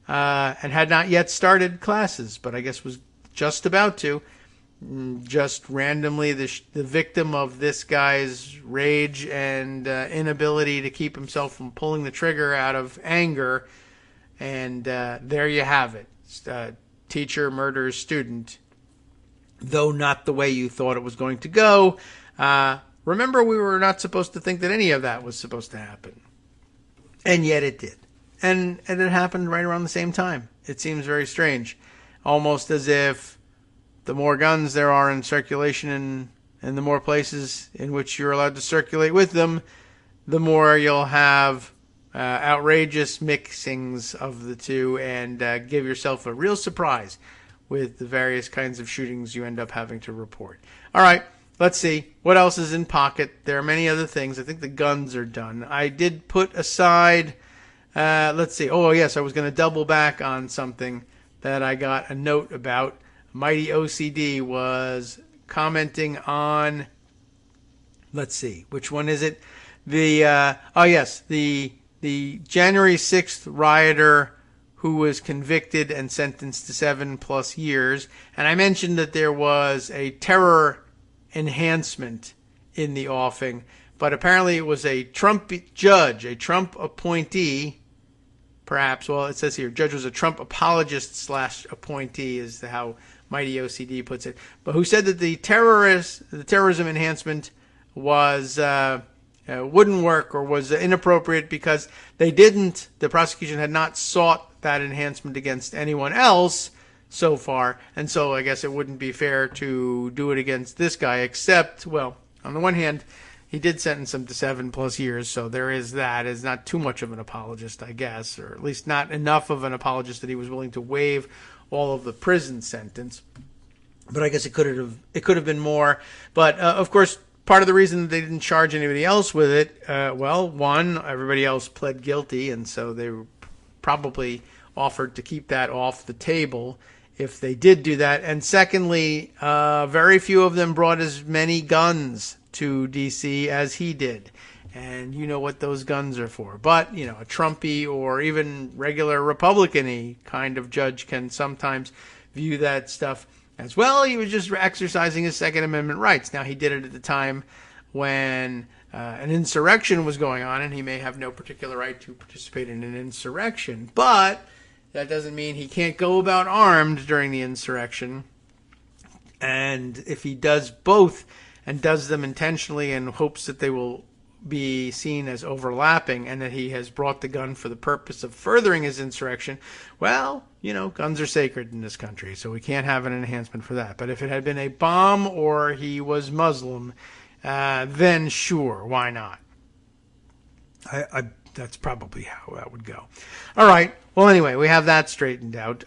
and had not yet started classes, but I guess was just about to. Just randomly the victim of this guy's rage and inability to keep himself from pulling the trigger out of anger. And there you have it. Teacher murders student, though not the way you thought it was going to go. Remember, we were not supposed to think that any of that was supposed to happen. And yet it did. And it happened right around the same time. It seems very strange. Almost as if the more guns there are in circulation and the more places in which you're allowed to circulate with them, the more you'll have outrageous mixings of the two, and give yourself a real surprise with the various kinds of shootings you end up having to report. All right, let's see. What else is in pocket? There are many other things. I think the guns are done. I did put aside, let's see. Oh, yes, I was going to double back on something that I got a note about. Mighty OCD was commenting on, let's see, which one is it? The January 6th rioter who was convicted and sentenced to 7+ years. And I mentioned that there was a terror enhancement in the offing, but apparently it was a Trump judge, a Trump appointee, perhaps. Well, it says here, judge was a Trump apologist / appointee is how Mighty OCD puts it. But who said that the terrorism enhancement was wouldn't work or was inappropriate because the prosecution had not sought that enhancement against anyone else so far, and so I guess it wouldn't be fair to do it against this guy, except, well, on the one hand, he did sentence him to 7+ years, so there is that. Is not too much of an apologist, I guess, or at least not enough of an apologist that he was willing to waive all of the prison sentence. But I guess it could have been more. But of course, part of the reason that they didn't charge anybody else with it, one, everybody else pled guilty, and so they probably offered to keep that off the table if they did do that. And secondly, very few of them brought as many guns to D.C. as he did. And you know what those guns are for. But, a Trumpy or even regular Republican-y kind of judge can sometimes view that stuff as, well, he was just exercising his Second Amendment rights. Now, he did it at the time when an insurrection was going on, and he may have no particular right to participate in an insurrection. But that doesn't mean he can't go about armed during the insurrection. And if he does both and does them intentionally and hopes that they will be seen as overlapping and that he has brought the gun for the purpose of furthering his insurrection, well, guns are sacred in this country, so we can't have an enhancement for that. But if it had been a bomb or he was Muslim, then sure, why not? That's probably how that would go. All right. Well, anyway, we have that straightened out.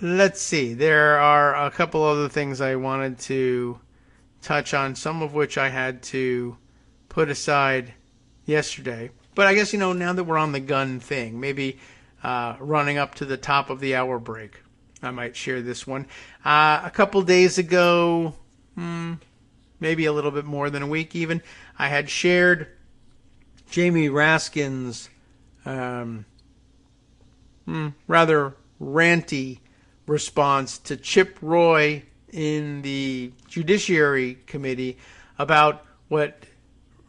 Let's see. There are a couple other things I wanted to touch on, some of which I had to put aside yesterday. But I guess, now that we're on the gun thing, maybe running up to the top of the hour break, I might share this one. A couple days ago, maybe a little bit more than a week even, I had shared Jamie Raskin's rather ranty response to Chip Roy in the Judiciary Committee about what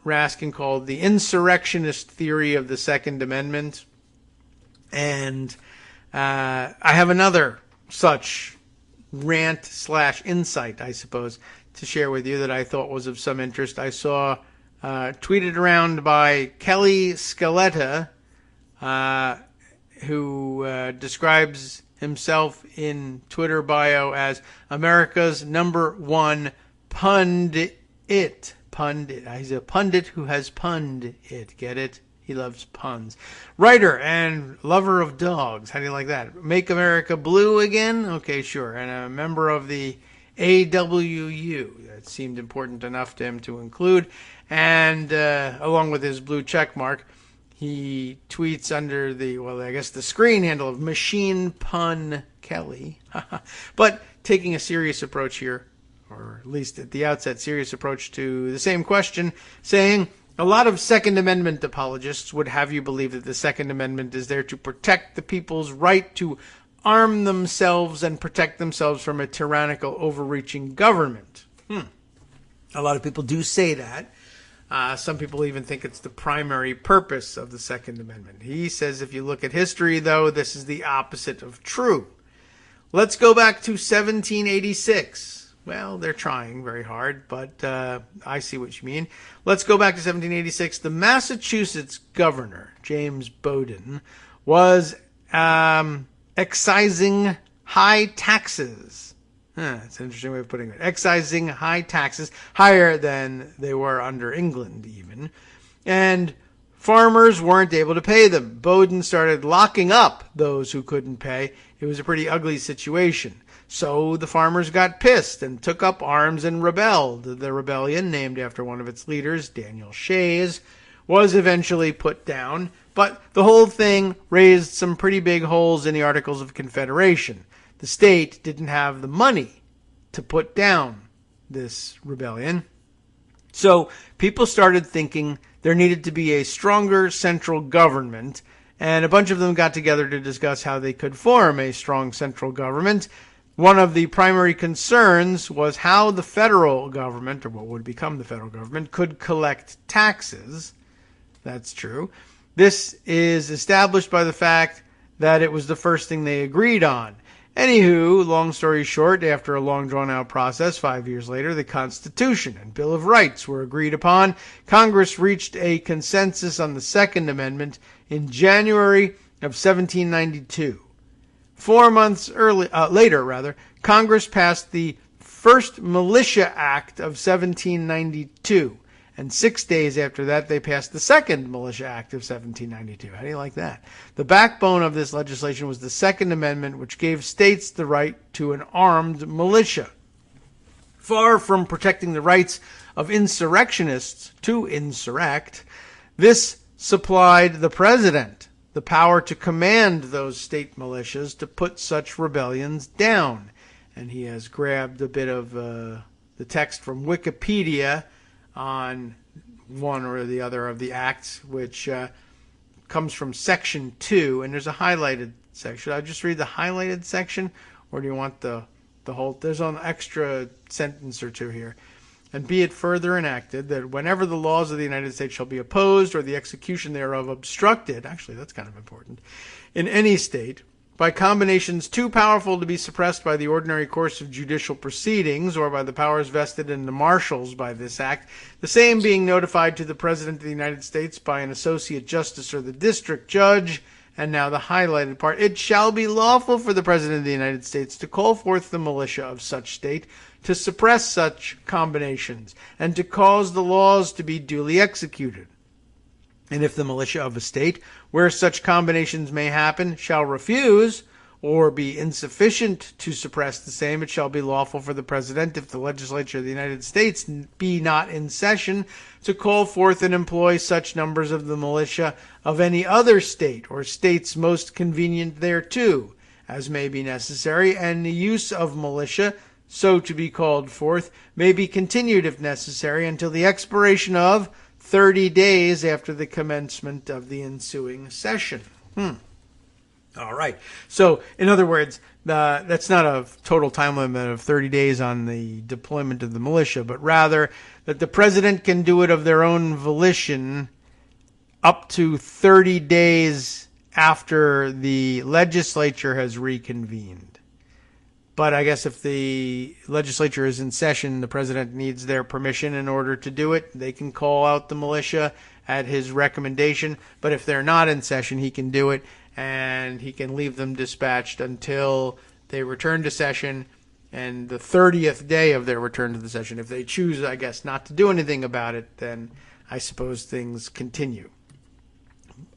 Raskin called the insurrectionist theory of the Second Amendment. And I have another such rant/insight, I suppose, to share with you that I thought was of some interest. I saw tweeted around by Kelly Scaletta, who describes himself in Twitter bio as America's #1 pundit. Pundit. He's a pundit who has punned it. Get it? He loves puns. Writer and lover of dogs. How do you like that? Make America Blue again? Okay, sure. And a member of the AWU. That seemed important enough to him to include. And along with his blue check mark, he tweets under the, the screen handle of Machine Pun Kelly. But taking a serious approach here, or at least at the outset, serious approach to the same question, saying a lot of Second Amendment apologists would have you believe that the Second Amendment is there to protect the people's right to arm themselves and protect themselves from a tyrannical, overreaching government. A lot of people do say that. Some people even think it's the primary purpose of the Second Amendment. He says if you look at history, though, this is the opposite of true. Let's go back to 1786. Well, they're trying very hard, but I see what you mean. Let's go back to 1786. The Massachusetts governor, James Bowdoin, was excising high taxes. That's an interesting way of putting it. Excising high taxes, higher than they were under England even. And farmers weren't able to pay them. Bowdoin started locking up those who couldn't pay. It was a pretty ugly situation. So the farmers got pissed and took up arms and rebelled. The rebellion, named after one of its leaders, Daniel Shays, was eventually put down. But the whole thing raised some pretty big holes in the Articles of Confederation. The state didn't have the money to put down this rebellion. So people started thinking there needed to be a stronger central government, and a bunch of them got together to discuss how they could form a strong central government. One of the primary concerns was how the federal government, or what would become the federal government, could collect taxes. That's true. This is established by the fact that it was the first thing they agreed on. Anywho, long story short, after a long drawn-out process, 5 years later, the Constitution and Bill of Rights were agreed upon. Congress reached a consensus on the Second Amendment in January of 1792. 4 months later, Congress passed the First Militia Act of 1792. And 6 days after that, they passed the Second Militia Act of 1792. How do you like that? The backbone of this legislation was the Second Amendment, which gave states the right to an armed militia. Far from protecting the rights of insurrectionists to insurrect, this supplied the president the power to command those state militias to put such rebellions down. And he has grabbed a bit of the text from Wikipedia on one or the other of the acts, which comes from Section 2, and there's a highlighted section. Should I just read the highlighted section, or do you want the whole? There's an extra sentence or two here. And be it further enacted that whenever the laws of the United States shall be opposed or the execution thereof obstructed, actually that's kind of important, in any state, by combinations too powerful to be suppressed by the ordinary course of judicial proceedings or by the powers vested in the marshals by this act, the same being notified to the President of the United States by an associate justice or the district judge, and now the highlighted part, it shall be lawful for the President of the United States to call forth the militia of such state to suppress such combinations and to cause the laws to be duly executed. And if the militia of a state, where such combinations may happen, shall refuse, or be insufficient to suppress the same, it shall be lawful for the President, if the legislature of the United States be not in session, to call forth and employ such numbers of the militia of any other state, or states most convenient thereto, as may be necessary, and the use of militia, so to be called forth, may be continued if necessary, until the expiration of 30 days after the commencement of the ensuing session. All right. So, in other words, that's not a total time limit of 30 days on the deployment of the militia, but rather that the president can do it of their own volition up to 30 days after the legislature has reconvened. But I guess if the legislature is in session, the president needs their permission in order to do it. They can call out the militia at his recommendation. But if they're not in session, he can do it, and he can leave them dispatched until they return to session and the 30th day of their return to the session. If they choose, I guess, not to do anything about it, then I suppose things continue.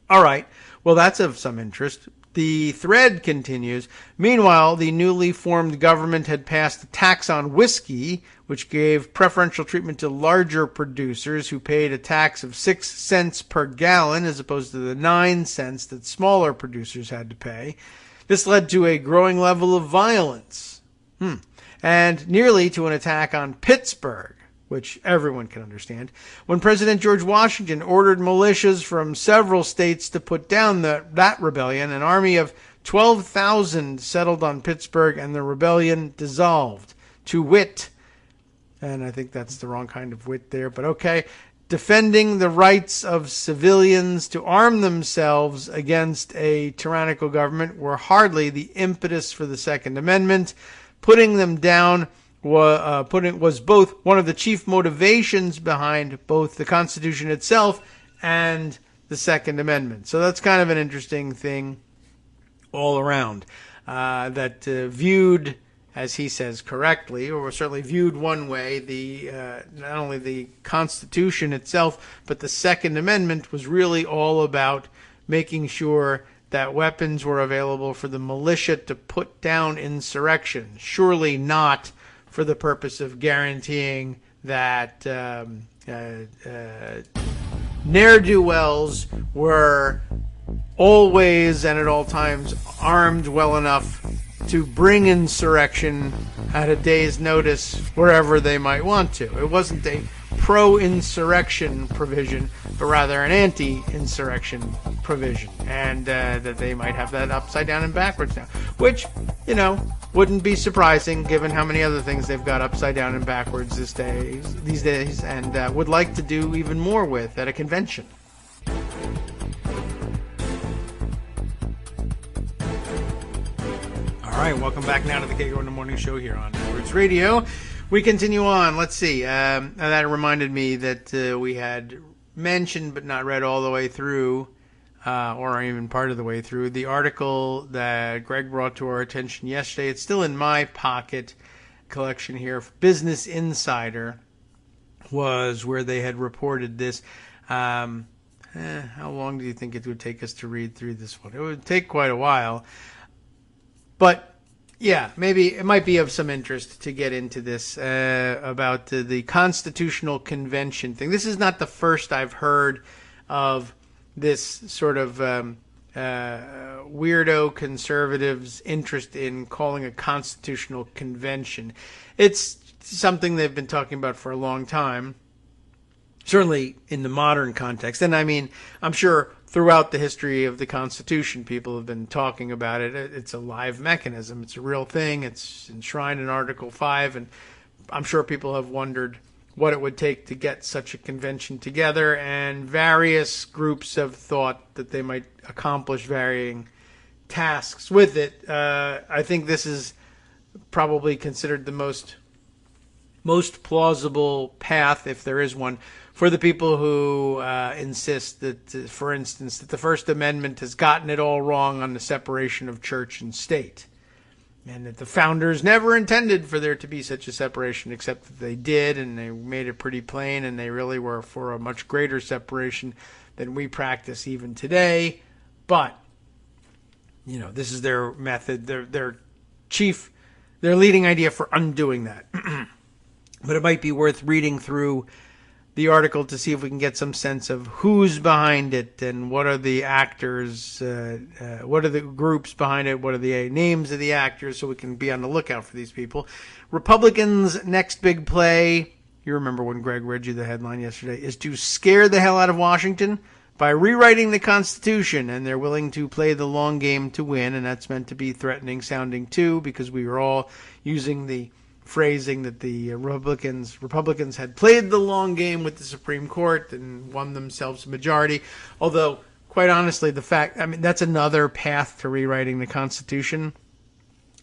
All right. Well, that's of some interest. The thread continues. Meanwhile, the newly formed government had passed a tax on whiskey, which gave preferential treatment to larger producers who paid a tax of 6 cents per gallon as opposed to the 9 cents that smaller producers had to pay. This led to a growing level of violence, and nearly to an attack on Pittsburgh, which everyone can understand, when President George Washington ordered militias from several states to put down that rebellion. An army of 12,000 settled on Pittsburgh, and the rebellion dissolved. To wit, and I think that's the wrong kind of wit there, but okay, defending the rights of civilians to arm themselves against a tyrannical government were hardly the impetus for the Second Amendment. Putting them down was both one of the chief motivations behind both the Constitution itself and the Second Amendment. So that's kind of an interesting thing all around, that viewed, as he says correctly, or certainly viewed one way, not only the Constitution itself, but the Second Amendment was really all about making sure that weapons were available for the militia to put down insurrection. Surely not for the purpose of guaranteeing that ne'er-do-wells were always and at all times armed well enough to bring insurrection at a day's notice wherever they might want to. It wasn't a pro-insurrection provision, but rather an anti-insurrection provision, and that they might have that upside down and backwards now, which, wouldn't be surprising given how many other things they've got upside down and backwards these days, and would like to do even more with at a convention. All right, welcome back now to the Kagro in the Morning Show here on Roots Radio. We continue on. Let's see. That reminded me that we had mentioned but not read all the way through, or even part of the way through, the article that Greg brought to our attention yesterday. It's still in my pocket collection here. Business Insider was where they had reported this. How long do you think it would take us to read through this one? It would take quite a while. But yeah, maybe it might be of some interest to get into this about the Constitutional Convention thing. This is not the first I've heard of this sort of weirdo conservatives' interest in calling a constitutional convention. It's something they've been talking about for a long time, certainly in the modern context. And I mean, I'm sure throughout the history of the Constitution, people have been talking about it. It's a live mechanism. It's a real thing. It's enshrined in Article 5, and I'm sure people have wondered what it would take to get such a convention together, and various groups have thought that they might accomplish varying tasks with it. I think this is probably considered the most plausible path, if there is one, for the people who insist that, for instance, that the First Amendment has gotten it all wrong on the separation of church and state, and that the founders never intended for there to be such a separation, except that they did, and they made it pretty plain, and they really were for a much greater separation than we practice even today. But, this is their method, their leading idea for undoing that. But it might be worth reading through the article to see if we can get some sense of who's behind it and what are the actors, what are the groups behind it, what are the names of the actors, so we can be on the lookout for these people. Republicans' next big play you remember when Greg read you the headline yesterday, is to scare the hell out of Washington by rewriting the Constitution, and they're willing to play the long game to win, and that's meant to be threatening sounding too, because we were all using the phrasing that the Republicans had played the long game with the Supreme Court and won themselves a majority. Although, quite honestly, that's another path to rewriting the Constitution,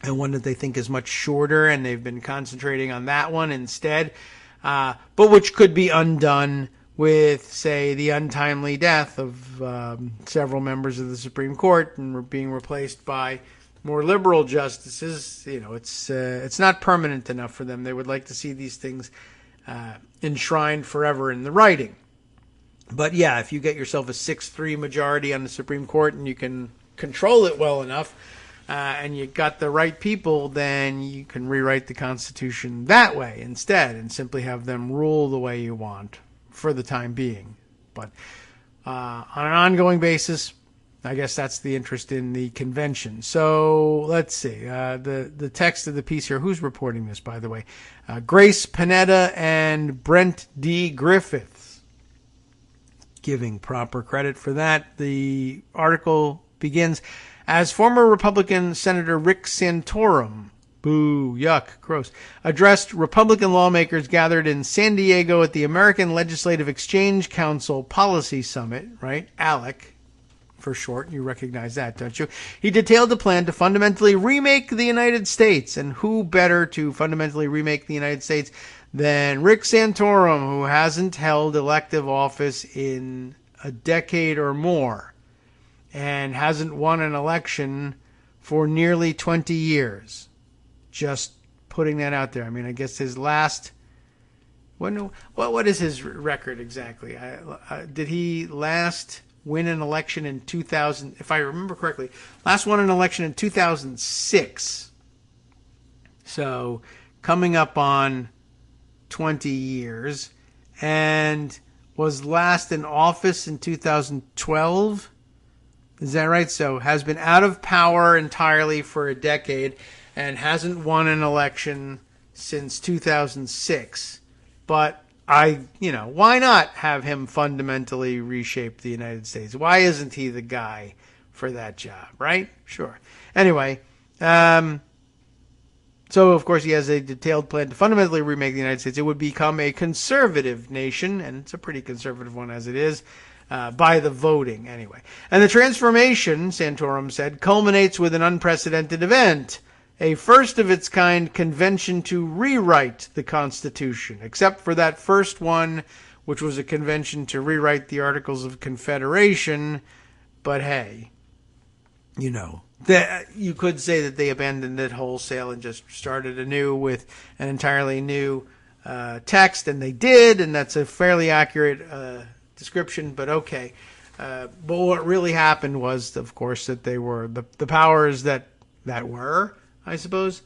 and one that they think is much shorter, and they've been concentrating on that one instead, but which could be undone with, say, the untimely death of several members of the Supreme Court and being replaced by more liberal justices. It's not permanent enough for them. They would like to see these things enshrined forever in the writing. But yeah, if you get yourself a 6-3 majority on the Supreme Court and you can control it well enough, and you got the right people, then you can rewrite the Constitution that way instead and simply have them rule the way you want for the time being. But on an ongoing basis, I guess that's the interest in the convention. So let's see. The text of the piece here. Who's reporting this, by the way? Grace Panetta and Brent D. Griffiths. Giving proper credit for that. The article begins, as former Republican Senator Rick Santorum, boo, yuck, gross, addressed Republican lawmakers gathered in San Diego at the American Legislative Exchange Council Policy Summit, right? ALEC, for short. You recognize that, don't you? He detailed a plan to fundamentally remake the United States. And who better to fundamentally remake the United States than Rick Santorum, who hasn't held elective office in a decade or more and hasn't won an election for nearly 20 years. Just putting that out there. I mean, I guess his last... What is his record exactly? Did he last win an election in 2000? If I remember correctly, last won an election in 2006. So coming up on 20 years. And was last in office in 2012. Is that right? So has been out of power entirely for a decade and hasn't won an election since 2006. But why not have him fundamentally reshape the United States? Why isn't he the guy for that job, right? Sure. Anyway, so of course he has a detailed plan to fundamentally remake the United States. It would become a conservative nation, and it's a pretty conservative one as it is, by the voting anyway. And the transformation, Santorum said, culminates with an unprecedented event. A first-of-its-kind convention to rewrite the Constitution, except for that first one, which was a convention to rewrite the Articles of Confederation. But hey, you could say that they abandoned it wholesale and just started anew with an entirely new text, and they did, and that's a fairly accurate description, but okay. But what really happened was, of course, that they were the powers that were, I suppose.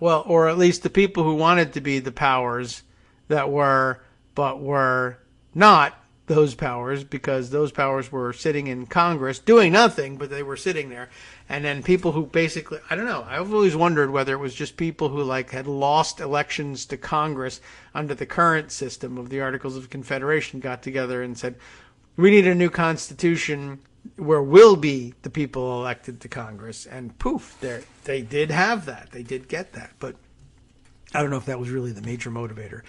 Or at least the people who wanted to be the powers that were, but were not those powers, because those powers were sitting in Congress doing nothing, but they were sitting there. And then people who basically, I don't know, I've always wondered whether it was just people who had lost elections to Congress under the current system of the Articles of Confederation got together and said, we need a new constitution where we'll be the people elected to Congress, and poof, they did have that. They did get that, but I don't know if that was really the major motivator.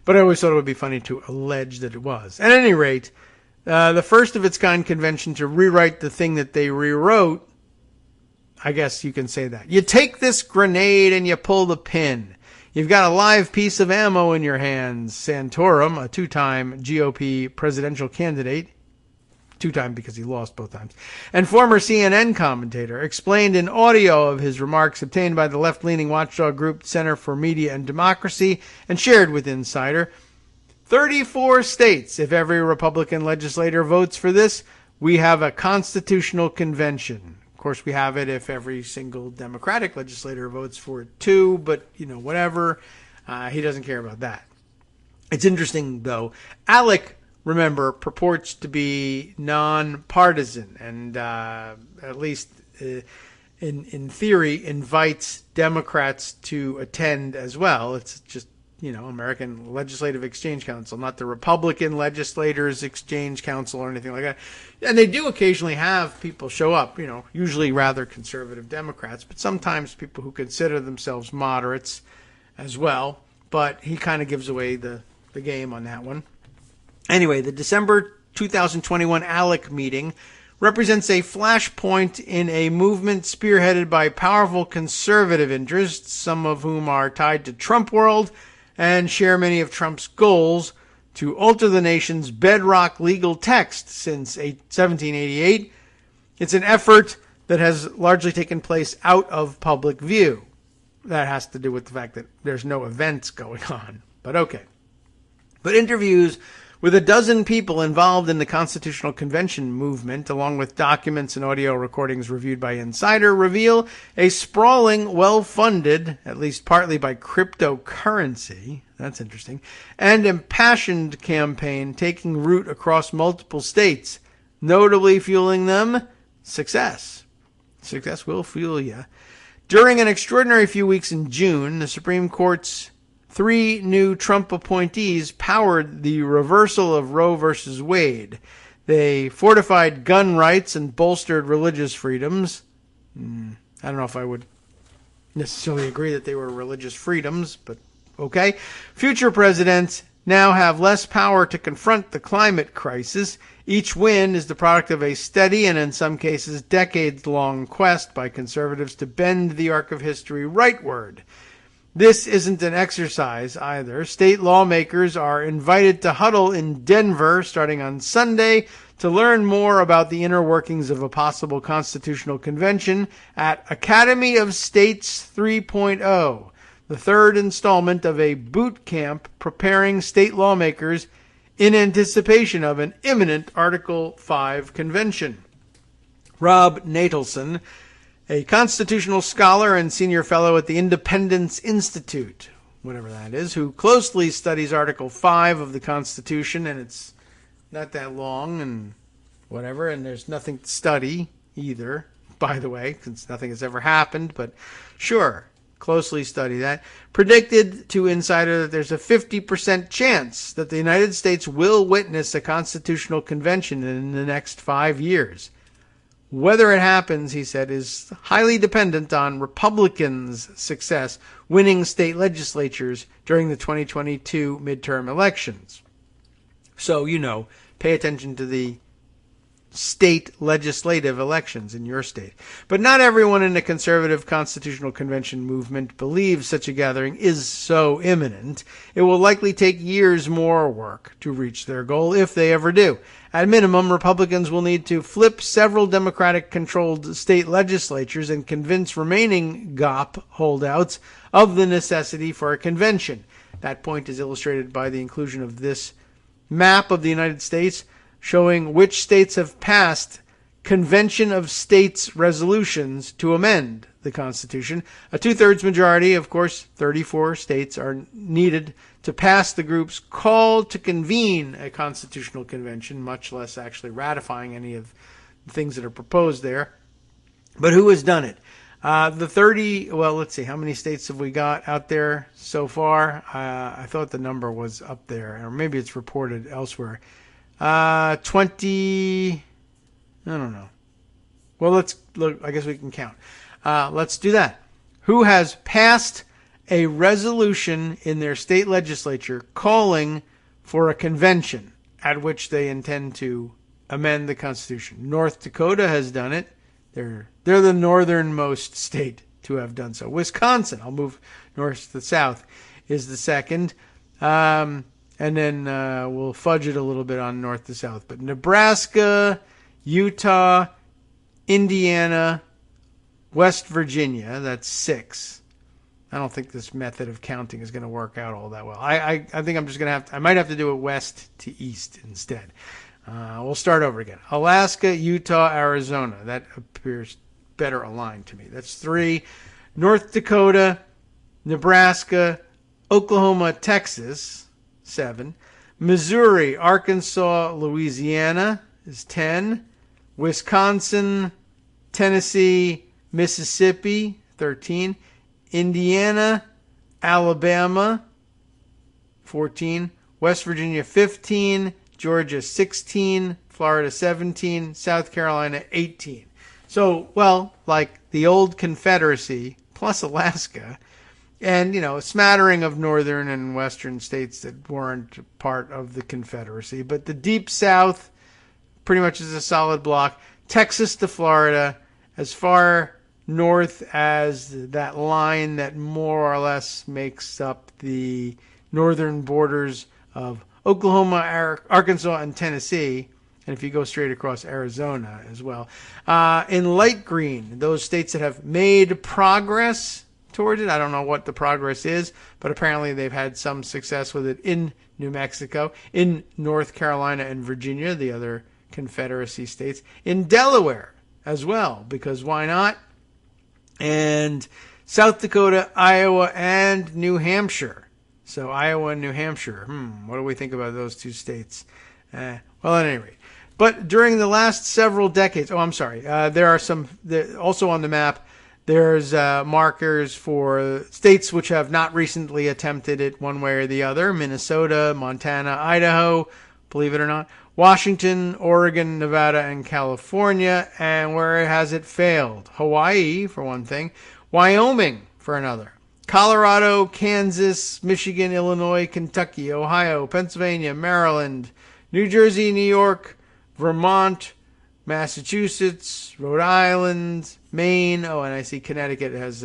But I always thought it would be funny to allege that it was. At any rate, the first-of-its-kind convention to rewrite the thing that they rewrote, I guess you can say that. You take this grenade and you pull the pin. You've got a live piece of ammo in your hands. Santorum, a two-time GOP presidential candidate, two-time because he lost both times, and former CNN commentator, explained in audio of his remarks obtained by the left-leaning watchdog group Center for Media and Democracy and shared with Insider. 34 states, if every Republican legislator votes for this, we have a constitutional convention. Of course, we have it if every single Democratic legislator votes for it too, but, whatever. He doesn't care about that. It's interesting, though. ALEC, remember, purports to be nonpartisan and at least in theory invites Democrats to attend as well. It's just American Legislative Exchange Council, not the Republican Legislators Exchange Council or anything like that. And they do occasionally have people show up, usually rather conservative Democrats, but sometimes people who consider themselves moderates as well. But he kind of gives away the game on that one. Anyway, the December 2021 ALEC meeting represents a flashpoint in a movement spearheaded by powerful conservative interests, some of whom are tied to Trump world and share many of Trump's goals to alter the nation's bedrock legal text since 1788. It's an effort that has largely taken place out of public view. That has to do with the fact that there's no events going on. But okay. But interviews with a dozen people involved in the Constitutional Convention movement, along with documents and audio recordings reviewed by Insider, reveal a sprawling, well-funded, at least partly by cryptocurrency, that's interesting, and impassioned campaign taking root across multiple states, notably fueling them success. Success will fuel you. During an extraordinary few weeks in June, the Supreme Court's 3 new Trump appointees powered the reversal of Roe v. Wade. They fortified gun rights and bolstered religious freedoms. I don't know if I would necessarily agree that they were religious freedoms, but okay. Future presidents now have less power to confront the climate crisis. Each win is the product of a steady and in some cases decades-long quest by conservatives to bend the arc of history rightward. This isn't an exercise either. State lawmakers are invited to huddle in Denver starting on Sunday to learn more about the inner workings of a possible constitutional convention at Academy of States 3.0, the third installment of a boot camp preparing state lawmakers in anticipation of an imminent Article 5 convention. Rob Natelson, a constitutional scholar and senior fellow at the Independence Institute, whatever that is, who closely studies Article 5 of the Constitution, and it's not that long and whatever, and there's nothing to study either, by the way, since nothing has ever happened, but sure, closely study that, predicted to Insider that there's a 50% chance that the United States will witness a constitutional convention in the next 5 years. Whether it happens, he said, is highly dependent on Republicans' success winning state legislatures during the 2022 midterm elections. So, pay attention to the state legislative elections in your state. But not everyone in the conservative constitutional convention movement believes such a gathering is so imminent. It will likely take years more work to reach their goal, if they ever do. At minimum, Republicans will need to flip several Democratic-controlled state legislatures and convince remaining GOP holdouts of the necessity for a convention. That point is illustrated by the inclusion of this map of the United States showing which states have passed Convention of States resolutions to amend the Constitution. A two-thirds majority, of course, 34 states, are needed to pass the group's call to convene a constitutional convention, much less actually ratifying any of the things that are proposed there. But who has done it? Let's see, how many states have we got out there so far? I thought the number was up there, or maybe it's reported elsewhere. 20, I don't know. Well, let's look, I guess we can count. Let's do that. Who has passed a resolution in their state legislature calling for a convention at which they intend to amend the Constitution? North Dakota has done it. They're the northernmost state to have done so. Wisconsin, I'll move north to south, is the second. And then we'll fudge it a little bit on north to south. But Nebraska, Utah, Indiana, West Virginia, that's 6. I don't think this method of counting is going to work out all that well. I think I'm just going to I might have to do it west to east instead. We'll start over again. Alaska, Utah, Arizona. That appears better aligned to me. That's 3. North Dakota, Nebraska, Oklahoma, Texas, 7. Missouri, Arkansas, Louisiana is 10. Wisconsin, Tennessee, Mississippi, 13. Indiana, Alabama, 14, West Virginia 15, Georgia 16, Florida 17, South Carolina 18. So, well, like the old Confederacy plus Alaska, and, a smattering of northern and western states that weren't part of the Confederacy. But the Deep South pretty much is a solid block. Texas to Florida, as far north as that line that more or less makes up the northern borders of Oklahoma, Arkansas, and Tennessee. And if you go straight across Arizona as well. In light green, those states that have made progress towards it. I don't know what the progress is, but apparently they've had some success with it in New Mexico, in North Carolina and Virginia, the other Confederacy states, in Delaware as well, because why not? And South Dakota, Iowa, and New Hampshire. So Iowa and New Hampshire. What do we think about those two states? Well, at any rate. But during the last several decades, there are some, also on the map, there's markers for states which have not recently attempted it one way or the other. Minnesota, Montana, Idaho, believe it or not. Washington, Oregon, Nevada, and California. And where has it failed? Hawaii, for one thing. Wyoming, for another. Colorado, Kansas, Michigan, Illinois, Kentucky, Ohio, Pennsylvania, Maryland, New Jersey, New York, Vermont, Massachusetts, Rhode Island, Maine. Oh, and I see Connecticut has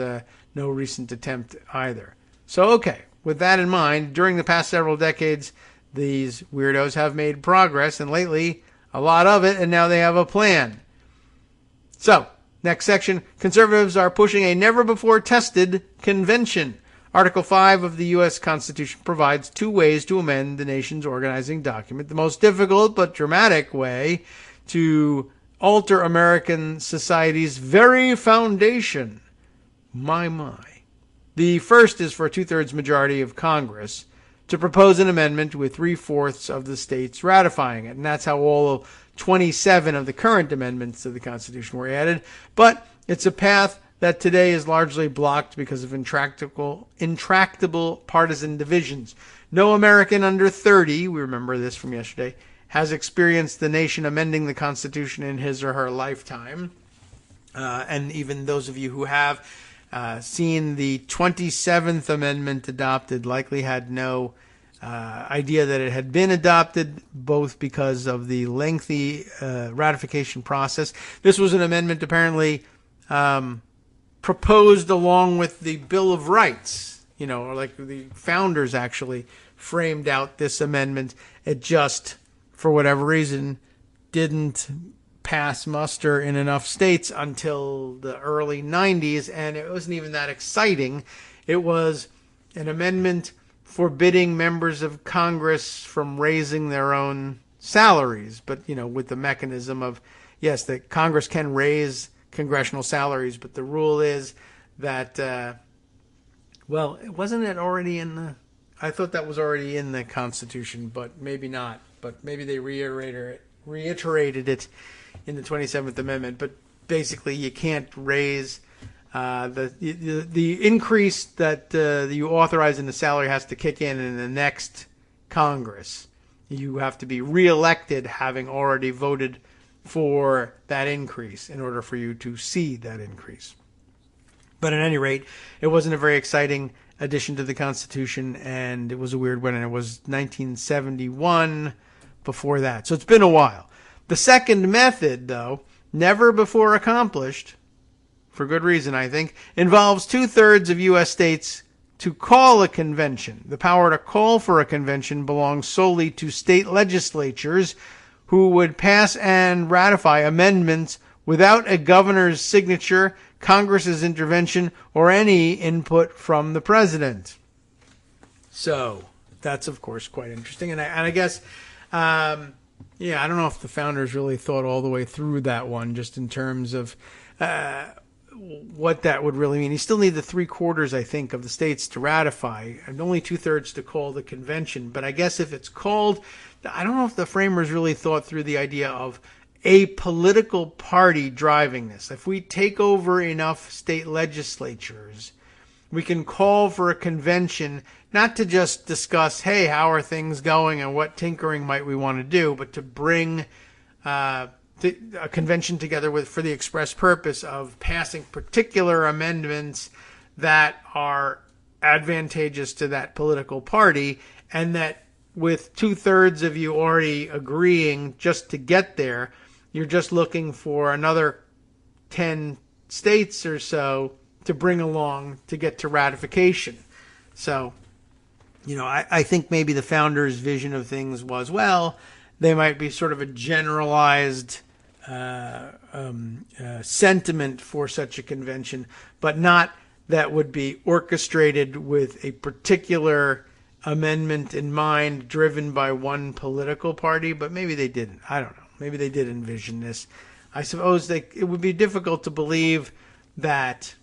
no recent attempt either. So, okay, with that in mind, during the past several decades, these weirdos have made progress, and lately, a lot of it, and now they have a plan. So, next section, conservatives are pushing a never-before-tested convention. Article 5 of the U.S. Constitution provides 2 ways to amend the nation's organizing document. The most difficult but dramatic way to alter American society's very foundation. My. The first is for a 2/3 majority of Congress to propose an amendment with 3/4 of the states ratifying it. And that's how all 27 of the current amendments to the Constitution were added. But it's a path that today is largely blocked because of intractable partisan divisions. No American under 30, we remember this from yesterday, has experienced the nation amending the Constitution in his or her lifetime. And even those of you who have seen the 27th Amendment adopted likely had no idea that it had been adopted, both because of the lengthy ratification process. This was an amendment apparently proposed along with the Bill of Rights, or like the founders actually framed out this amendment. It just, for whatever reason, didn't pass muster in enough states until the early 90s, and it wasn't even that exciting. It was an amendment forbidding members of Congress from raising their own salaries, but, with the mechanism of, yes, that Congress can raise congressional salaries, but the rule is that, wasn't it already in the, I thought that was already in the Constitution, but maybe not. But maybe they reiterated it in the 27th Amendment. But basically, you can't raise the increase that you authorize in the salary has to kick in the next Congress. You have to be reelected having already voted for that increase in order for you to see that increase. But at any rate, it wasn't a very exciting addition to the Constitution, and it was a weird one, and it was 1971 before that. So it's been a while. The second method, though, never before accomplished, for good reason, I think, involves 2/3 of U.S. states to call a convention. The power to call for a convention belongs solely to state legislatures, who would pass and ratify amendments without a governor's signature, Congress's intervention, or any input from the president. So that's, of course, quite interesting. And I guess, I don't know if the founders really thought all the way through that one, just in terms of what that would really mean. You still need the 3/4, I think, of the states to ratify, and only 2/3 to call the convention. But I guess if it's called, I don't know if the framers really thought through the idea of a political party driving this. If we take over enough state legislatures, we can call for a convention not to just discuss, hey, how are things going and what tinkering might we want to do, but to bring a convention together for the express purpose of passing particular amendments that are advantageous to that political party, and that with 2/3 of you already agreeing just to get there, you're just looking for another 10 states or so to bring along to get to ratification. So, I think maybe the founders' vision of things was, well, they might be sort of a generalized sentiment for such a convention, but not that would be orchestrated with a particular amendment in mind driven by one political party. But maybe they didn't. I don't know. Maybe they did envision this. I suppose it would be difficult to believe that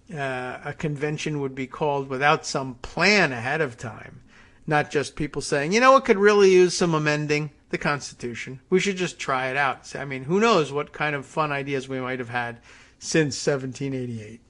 a convention would be called without some plan ahead of time. Not just people saying, it could really use some amending, the Constitution. We should just try it out. I mean, who knows what kind of fun ideas we might have had since 1788.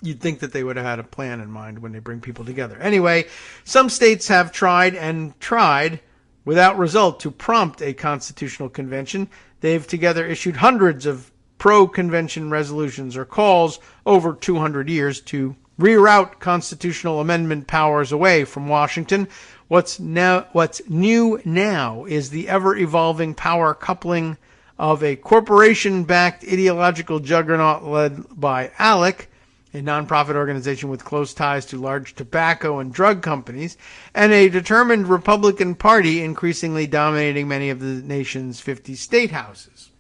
You'd think that they would have had a plan in mind when they bring people together. Anyway, some states have tried without result to prompt a constitutional convention. They've together issued hundreds of pro-convention resolutions or calls over 200 years to reroute constitutional amendment powers away from Washington. What's new now is the ever-evolving power coupling of a corporation-backed ideological juggernaut led by ALEC, a nonprofit organization with close ties to large tobacco and drug companies, and a determined Republican Party increasingly dominating many of the nation's 50 state houses.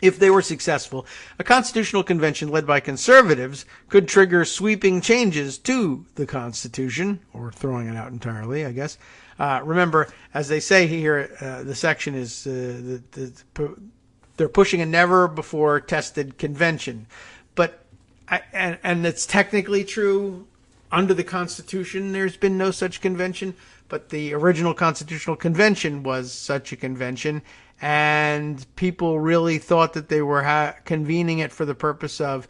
If they were successful, a constitutional convention led by conservatives could trigger sweeping changes to the Constitution, or throwing it out entirely, I guess. Remember, as they say here, the section is they're pushing a never-before-tested convention. But and it's technically true. Under the Constitution, there's been no such convention, but the original Constitutional Convention was such a convention, and people really thought that they were convening it for the purpose of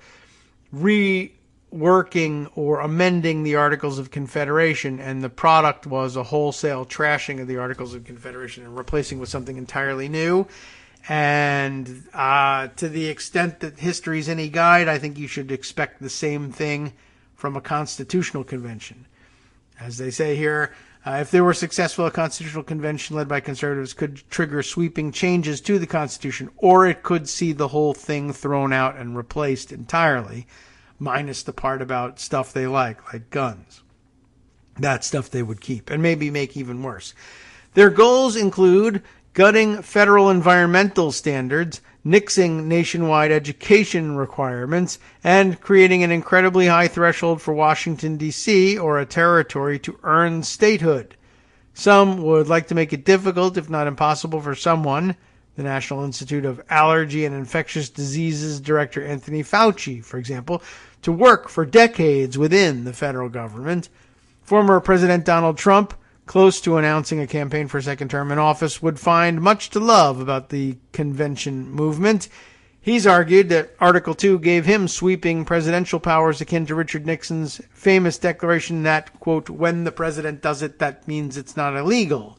reworking or amending the Articles of Confederation, and the product was a wholesale trashing of the Articles of Confederation and replacing with something entirely new. And to the extent that history's any guide, I think you should expect the same thing from a constitutional convention. As they say here, if they were successful, a constitutional convention led by conservatives could trigger sweeping changes to the Constitution, or it could see the whole thing thrown out and replaced entirely, minus the part about stuff they like guns. That stuff they would keep, and maybe make even worse. Their goals include gutting federal environmental standards, nixing nationwide education requirements, and creating an incredibly high threshold for Washington, D.C., or a territory to earn statehood. Some would like to make it difficult, if not impossible, for someone, the National Institute of Allergy and Infectious Diseases Director Anthony Fauci, for example, to work for decades within the federal government. Former President Donald Trump, close to announcing a campaign for a second term in office, would find much to love about the convention movement. He's argued that Article 2 gave him sweeping presidential powers akin to Richard Nixon's famous declaration that, quote, when the president does it, that means it's not illegal.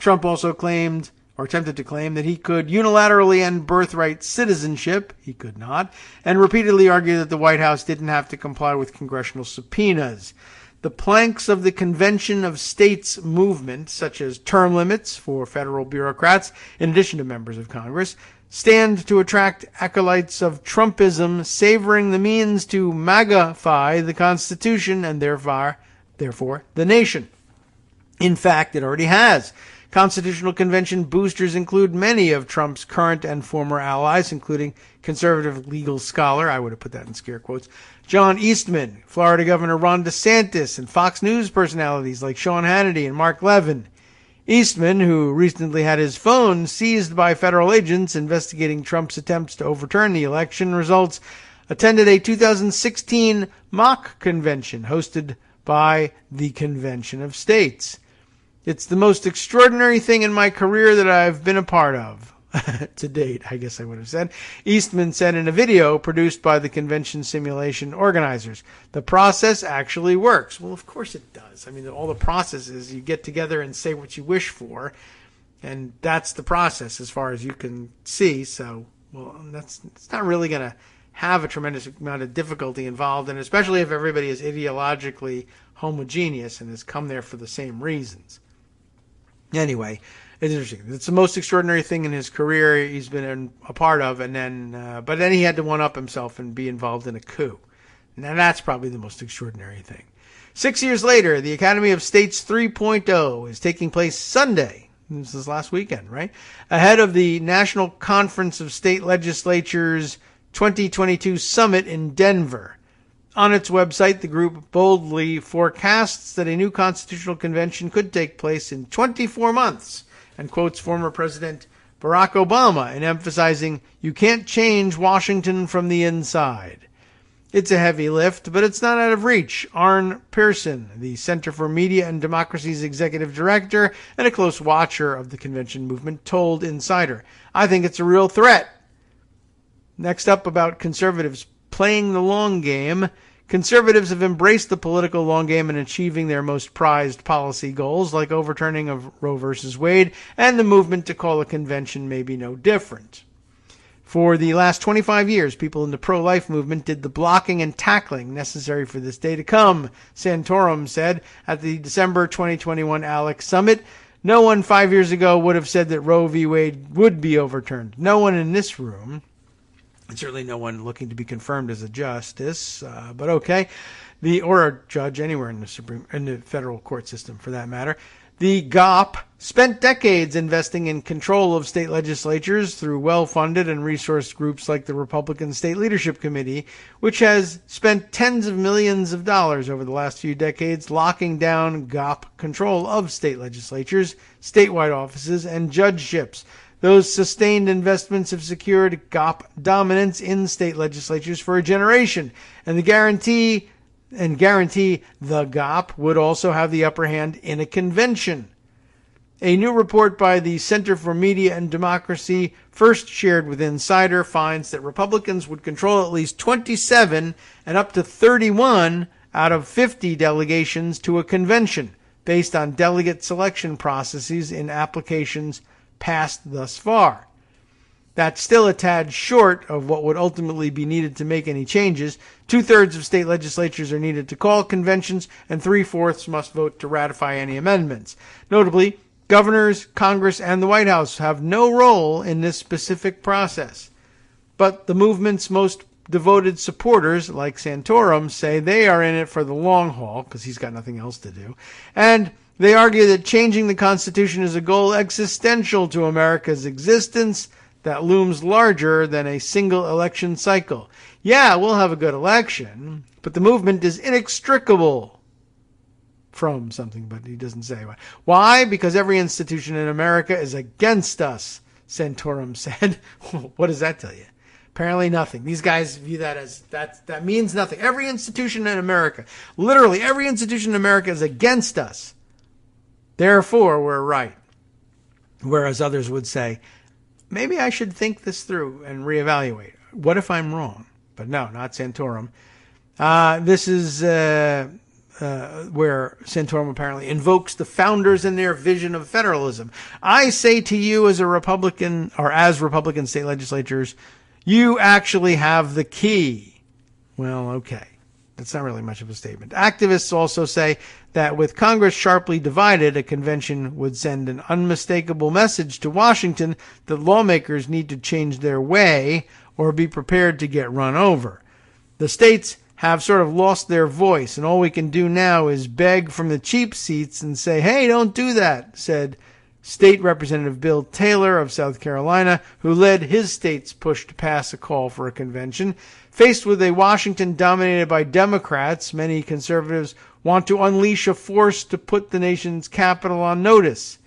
Trump also claimed, or attempted to claim, that he could unilaterally end birthright citizenship. He could not. And repeatedly argued that the White House didn't have to comply with congressional subpoenas. The planks of the Convention of States movement, such as term limits for federal bureaucrats, in addition to members of Congress, stand to attract acolytes of Trumpism, savoring the means to MAGAfy the Constitution and therefore the nation. In fact, it already has. Constitutional Convention boosters include many of Trump's current and former allies, including conservative legal scholar, I would have put that in scare quotes, John Eastman, Florida Governor Ron DeSantis, and Fox News personalities like Sean Hannity and Mark Levin. Eastman, who recently had his phone seized by federal agents investigating Trump's attempts to overturn the election results, attended a 2016 mock convention hosted by the Convention of States. It's the most extraordinary thing in my career that I've been a part of, to date, I guess I would have said. Eastman said in a video produced by the convention simulation organizers, the process actually works. Well, of course it does. I mean, all the process is you get together and say what you wish for, and that's the process as far as you can see. So, well, it's not really going to have a tremendous amount of difficulty involved, and especially if everybody is ideologically homogeneous and has come there for the same reasons. Anyway, it's interesting. It's the most extraordinary thing in his career he's been a part of, but then he had to one-up himself and be involved in a coup. Now that's probably the most extraordinary thing. 6 years later, the Academy of States 3.0 is taking place Sunday. This is last weekend, right? Ahead of the National Conference of State Legislatures 2022 Summit in Denver. On its website, the group boldly forecasts that a new constitutional convention could take place in 24 months and quotes former President Barack Obama in emphasizing, "You can't change Washington from the inside." It's a heavy lift, but it's not out of reach. Arne Pearson, the Center for Media and Democracy's executive director and a close watcher of the convention movement, told Insider, "I think it's a real threat." Next up, about conservatives playing the long game. Conservatives have embraced the political long game in achieving their most prized policy goals, like overturning of Roe v. Wade, and the movement to call a convention may be no different. For the last 25 years, people in the pro-life movement did the blocking and tackling necessary for this day to come, Santorum said at the December 2021 ALEC Summit. No one 5 years ago would have said that Roe v. Wade would be overturned. No one in this room. And certainly no one looking to be confirmed as a justice, but okay, or a judge anywhere in the federal court system, for that matter. The GOP spent decades investing in control of state legislatures through well-funded and resourced groups like the Republican State Leadership Committee, which has spent tens of millions of dollars over the last few decades locking down GOP control of state legislatures, statewide offices, and judgeships. Those sustained investments have secured GOP dominance in state legislatures for a generation, and guarantee the GOP would also have the upper hand in a convention. A new report by the Center for Media and Democracy, first shared with Insider, finds that Republicans would control at least 27 and up to 31 out of 50 delegations to a convention, based on delegate selection processes in applications passed thus far. That's still a tad short of what would ultimately be needed to make any changes. 2/3 of state legislatures are needed to call conventions, and 3/4 must vote to ratify any amendments. Notably, governors, Congress, and the White House have no role in this specific process. But the movement's most devoted supporters, like Santorum, say they are in it for the long haul, because he's got nothing else to do, and they argue that changing the Constitution is a goal existential to America's existence that looms larger than a single election cycle. Yeah, we'll have a good election, but the movement is inextricable from something, but he doesn't say why. Why? Because every institution in America is against us, Santorum said. What does that tell you? Apparently nothing. These guys view that as, that means nothing. Every institution in America, literally every institution in America is against us. Therefore, we're right. Whereas others would say, maybe I should think this through and reevaluate. What if I'm wrong? But no, not Santorum. This is where Santorum apparently invokes the founders and their vision of federalism. I say to you as a Republican, or as Republican state legislatures, you actually have the key. Well, okay. That's not really much of a statement. Activists also say that with Congress sharply divided, a convention would send an unmistakable message to Washington that lawmakers need to change their way or be prepared to get run over. The states have sort of lost their voice, and all we can do now is beg from the cheap seats and say, hey, don't do that, said State Representative Bill Taylor of South Carolina, who led his state's push to pass a call for a convention. Faced with a Washington dominated by Democrats, many conservatives want to unleash a force to put the nation's capital on notice.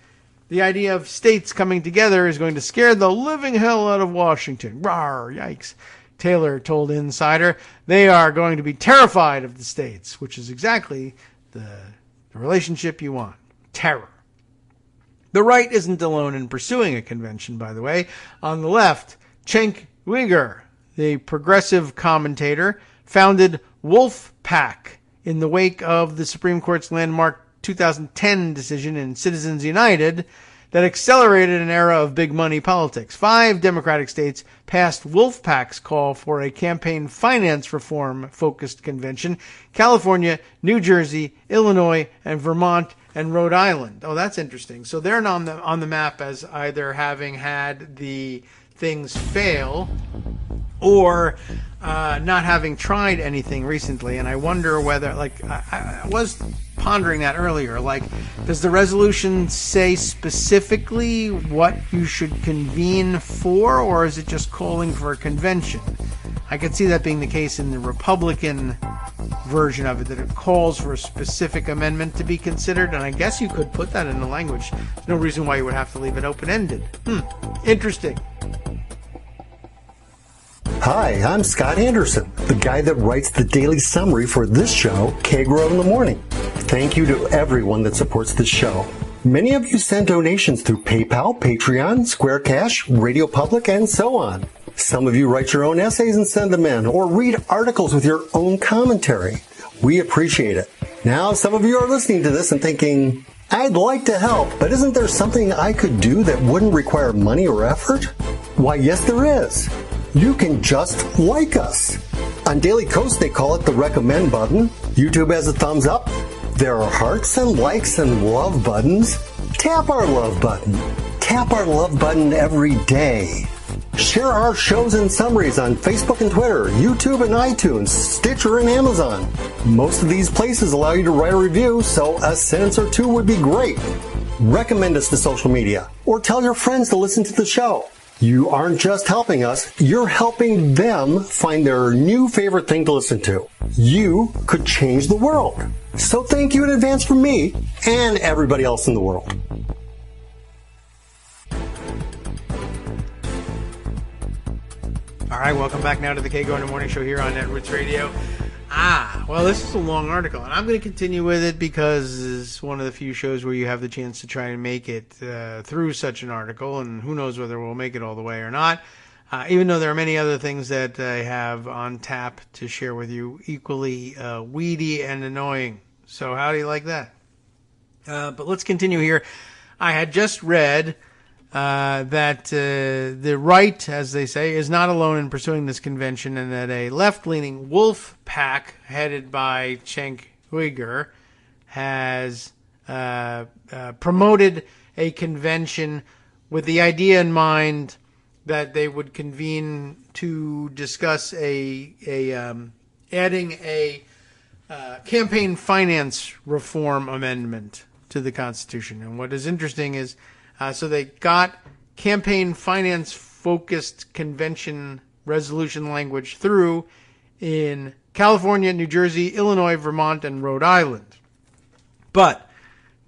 The idea of states coming together is going to scare the living hell out of Washington. Rawr, yikes. Taylor told Insider they are going to be terrified of the states, which is exactly the relationship you want. Terror. The right isn't alone in pursuing a convention, by the way. On the left, Cenk Uygur, the progressive commentator, founded Wolfpack in the wake of the Supreme Court's landmark 2010 decision in Citizens United that accelerated an era of big money politics. 5 Democratic states passed Wolfpack's call for a campaign finance reform-focused convention: California, New Jersey, Illinois, and Vermont, and Rhode Island. Oh, that's interesting. So they're on the map as either having had the things fail or not having tried anything recently. And I wonder whether, like, I was pondering that earlier, like, does the resolution say specifically what you should convene for, or is it just calling for a convention? I could see that being the case in the Republican version of it, that it calls for a specific amendment to be considered, and I guess you could put that in the language. There's no reason why you would have to leave it open-ended. Interesting. Hi, I'm Scott Anderson, the guy that writes the daily summary for this show, Kagro in the Morning. Thank you to everyone that supports this show. Many of you send donations through PayPal, Patreon, Square Cash, Radio Public, and so on. Some of you write your own essays and send them in, or read articles with your own commentary. We appreciate it. Now, some of you are listening to this and thinking, I'd like to help, but isn't there something I could do that wouldn't require money or effort? Why, yes, there is. You can just like us. On Daily Kos, they call it the recommend button. YouTube has a thumbs up. There are hearts and likes and love buttons. Tap our love button. Tap our love button every day. Share our shows and summaries on Facebook and Twitter, YouTube and iTunes, Stitcher and Amazon. Most of these places allow you to write a review, so a sentence or two would be great. Recommend us to social media, or tell your friends to listen to the show. You aren't just helping us, you're helping them find their new favorite thing to listen to. You could change the world. So thank you in advance from me and everybody else in the world. All right, welcome back now to the Kagro in the Morning Show here on Netroots Radio. Well, this is a long article, and I'm going to continue with it because it's one of the few shows where you have the chance to try and make it through such an article, and who knows whether we'll make it all the way or not, even though there are many other things that I have on tap to share with you, equally weedy and annoying. So how do you like that? But let's continue here. I had just read that the right, as they say, is not alone in pursuing this convention, and that a left-leaning wolf pack headed by Cenk Uygur has promoted a convention with the idea in mind that they would convene to discuss adding a campaign finance reform amendment to the Constitution. And what is interesting is so they got campaign finance-focused convention resolution language through in California, New Jersey, Illinois, Vermont, and Rhode Island. But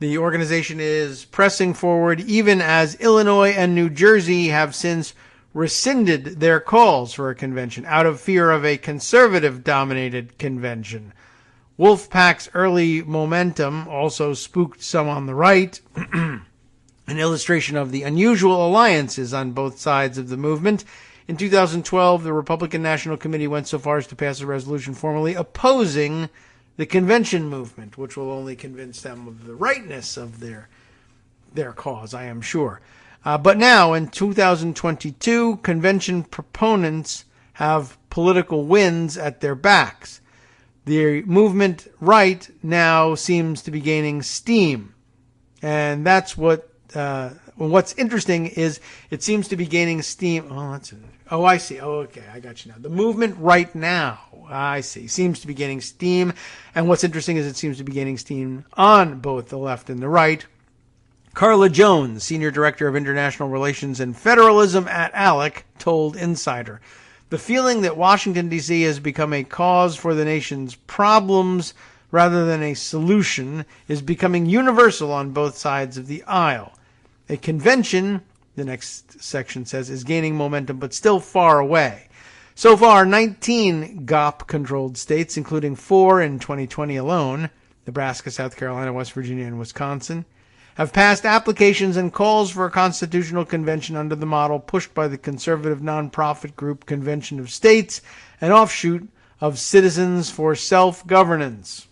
the organization is pressing forward even as Illinois and New Jersey have since rescinded their calls for a convention out of fear of a conservative-dominated convention. Wolfpack's early momentum also spooked some on the right, an illustration of the unusual alliances on both sides of the movement. In 2012, the Republican National Committee went so far as to pass a resolution formally opposing the convention movement, which will only convince them of the rightness of their cause, I am sure. But now, in 2022, convention proponents have political winds at their backs. The movement right now seems to be gaining steam. And that's what's interesting is it seems to be gaining steam. Oh, I see. Oh, okay. I got you now. The movement right now, I see, seems to be gaining steam. And what's interesting is it seems to be gaining steam on both the left and the right. Carla Jones, Senior Director of International Relations and Federalism at ALEC, told Insider, "The feeling that Washington, D.C. has become a cause for the nation's problems rather than a solution is becoming universal on both sides of the aisle. A convention," the next section says, "is gaining momentum but still far away. So far, 19 GOP-controlled states, including 4 in 2020 alone, Nebraska, South Carolina, West Virginia, and Wisconsin, have passed applications and calls for a constitutional convention under the model pushed by the conservative nonprofit group Convention of States, an offshoot of Citizens for Self-Governance.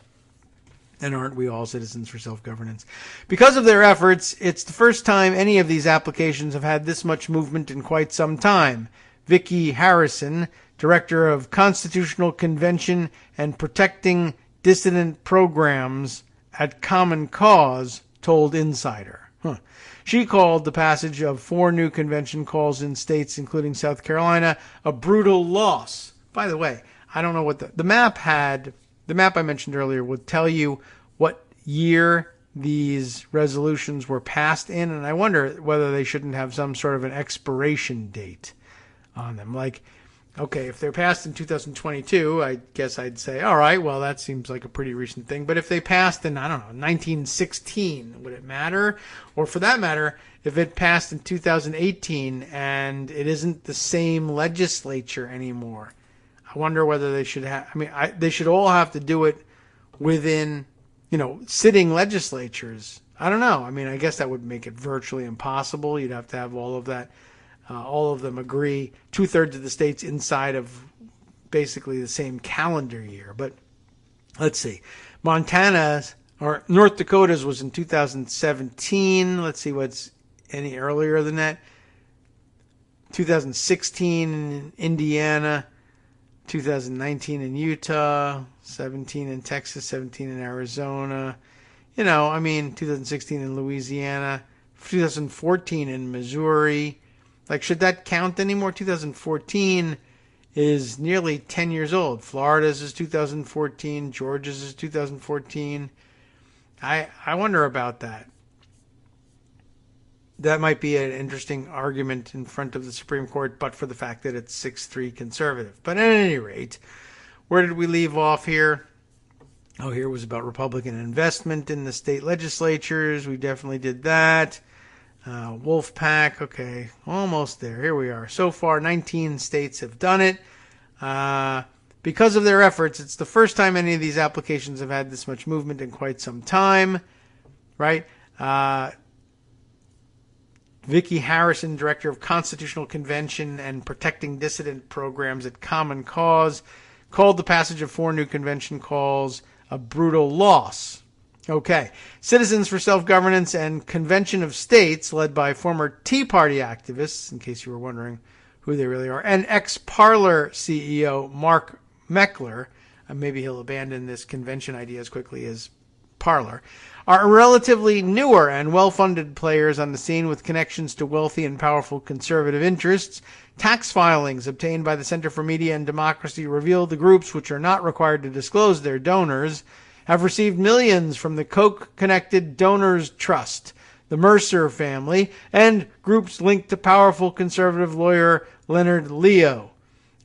And aren't we all citizens for self-governance? Because of their efforts, it's the first time any of these applications have had this much movement in quite some time. Vicki Harrison, Director of Constitutional Convention and Protecting Dissident Programs at Common Cause, told Insider. She called the passage of 4 new convention calls in states, including South Carolina, a brutal loss. By the way, I don't know what the map had. The map I mentioned earlier would tell you what year these resolutions were passed in, and I wonder whether they shouldn't have some sort of an expiration date on them. Like, okay, if they're passed in 2022, I guess I'd say, all right, well, that seems like a pretty recent thing. But if they passed in, I don't know, 1916, would it matter? Or for that matter, if it passed in 2018 and it isn't the same legislature anymore, I wonder whether they should have, they should all have to do it within, sitting legislatures. I don't know. I guess that would make it virtually impossible. You'd have to have all of that, all of them agree, 2/3 of the states inside of basically the same calendar year. But let's see. Montana's, or North Dakota's was in 2017. Let's see what's any earlier than that. 2016 in Indiana. 2019 in Utah, 17 in Texas, 17 in Arizona. 2016 in Louisiana, 2014 in Missouri. Like, should that count anymore? 2014 is nearly 10 years old. Florida's is 2014. Georgia's is 2014. I wonder about that. That might be an interesting argument in front of the Supreme Court, but for the fact that it's 6-3 conservative. But at any rate, where did we leave off here? Oh, here was about Republican investment in the state legislatures. We definitely did that. Wolfpack, okay, almost there. Here we are. So far, 19 states have done it. Because of their efforts, it's the first time any of these applications have had this much movement in quite some time, right? Vicki Harrison, Director of Constitutional Convention and Protecting Dissident Programs at Common Cause, called the passage of 4 new convention calls a brutal loss. Okay. Citizens for Self-Governance and Convention of States, led by former Tea Party activists, in case you were wondering who they really are, and ex-Parler CEO Mark Meckler, maybe he'll abandon this convention idea as quickly as Parler, are relatively newer and well-funded players on the scene with connections to wealthy and powerful conservative interests. Tax filings obtained by the Center for Media and Democracy reveal the groups, which are not required to disclose their donors, have received millions from the Koch-connected Donors Trust, the Mercer family, and groups linked to powerful conservative lawyer Leonard Leo.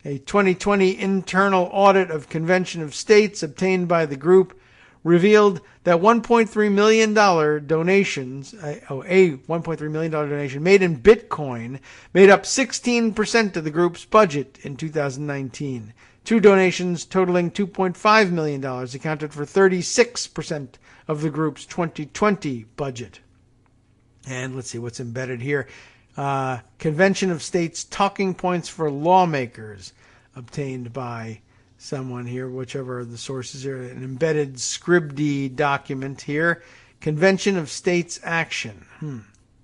A 2020 internal audit of Convention of States obtained by the group revealed that $1.3 million donations, a $1.3 million donation made in Bitcoin made up 16% of the group's budget in 2019. 2 donations totaling $2.5 million accounted for 36% of the group's 2020 budget. And let's see what's embedded here. Convention of States Talking Points for Lawmakers, obtained by someone here, whichever the sources are, an embedded Scribd document here. Convention of States Action.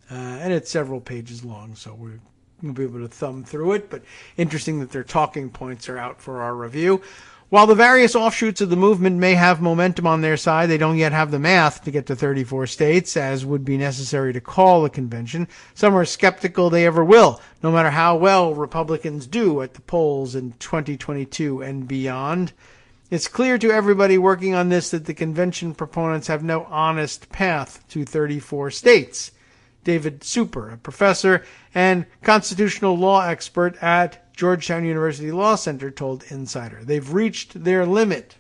And it's several pages long, so we'll be able to thumb through it, but interesting that their talking points are out for our review. While the various offshoots of the movement may have momentum on their side, they don't yet have the math to get to 34 states, as would be necessary to call a convention. Some are skeptical they ever will, no matter how well Republicans do at the polls in 2022 and beyond. It's clear to everybody working on this that the convention proponents have no honest path to 34 states. David Super, a professor and constitutional law expert at Georgetown University Law Center, told Insider. They've reached their limit.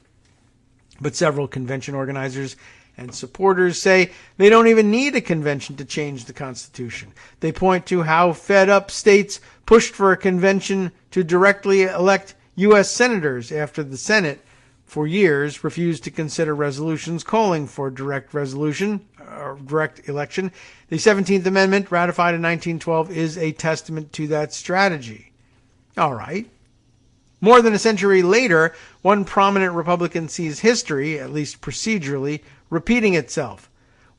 But several convention organizers and supporters say they don't even need a convention to change the Constitution. They point to how fed-up states pushed for a convention to directly elect U.S. senators after the Senate, for years, refused to consider resolutions calling for direct direct election. The 17th Amendment, ratified in 1912, is a testament to that strategy. All right. More than a century later, one prominent Republican sees history, at least procedurally, repeating itself.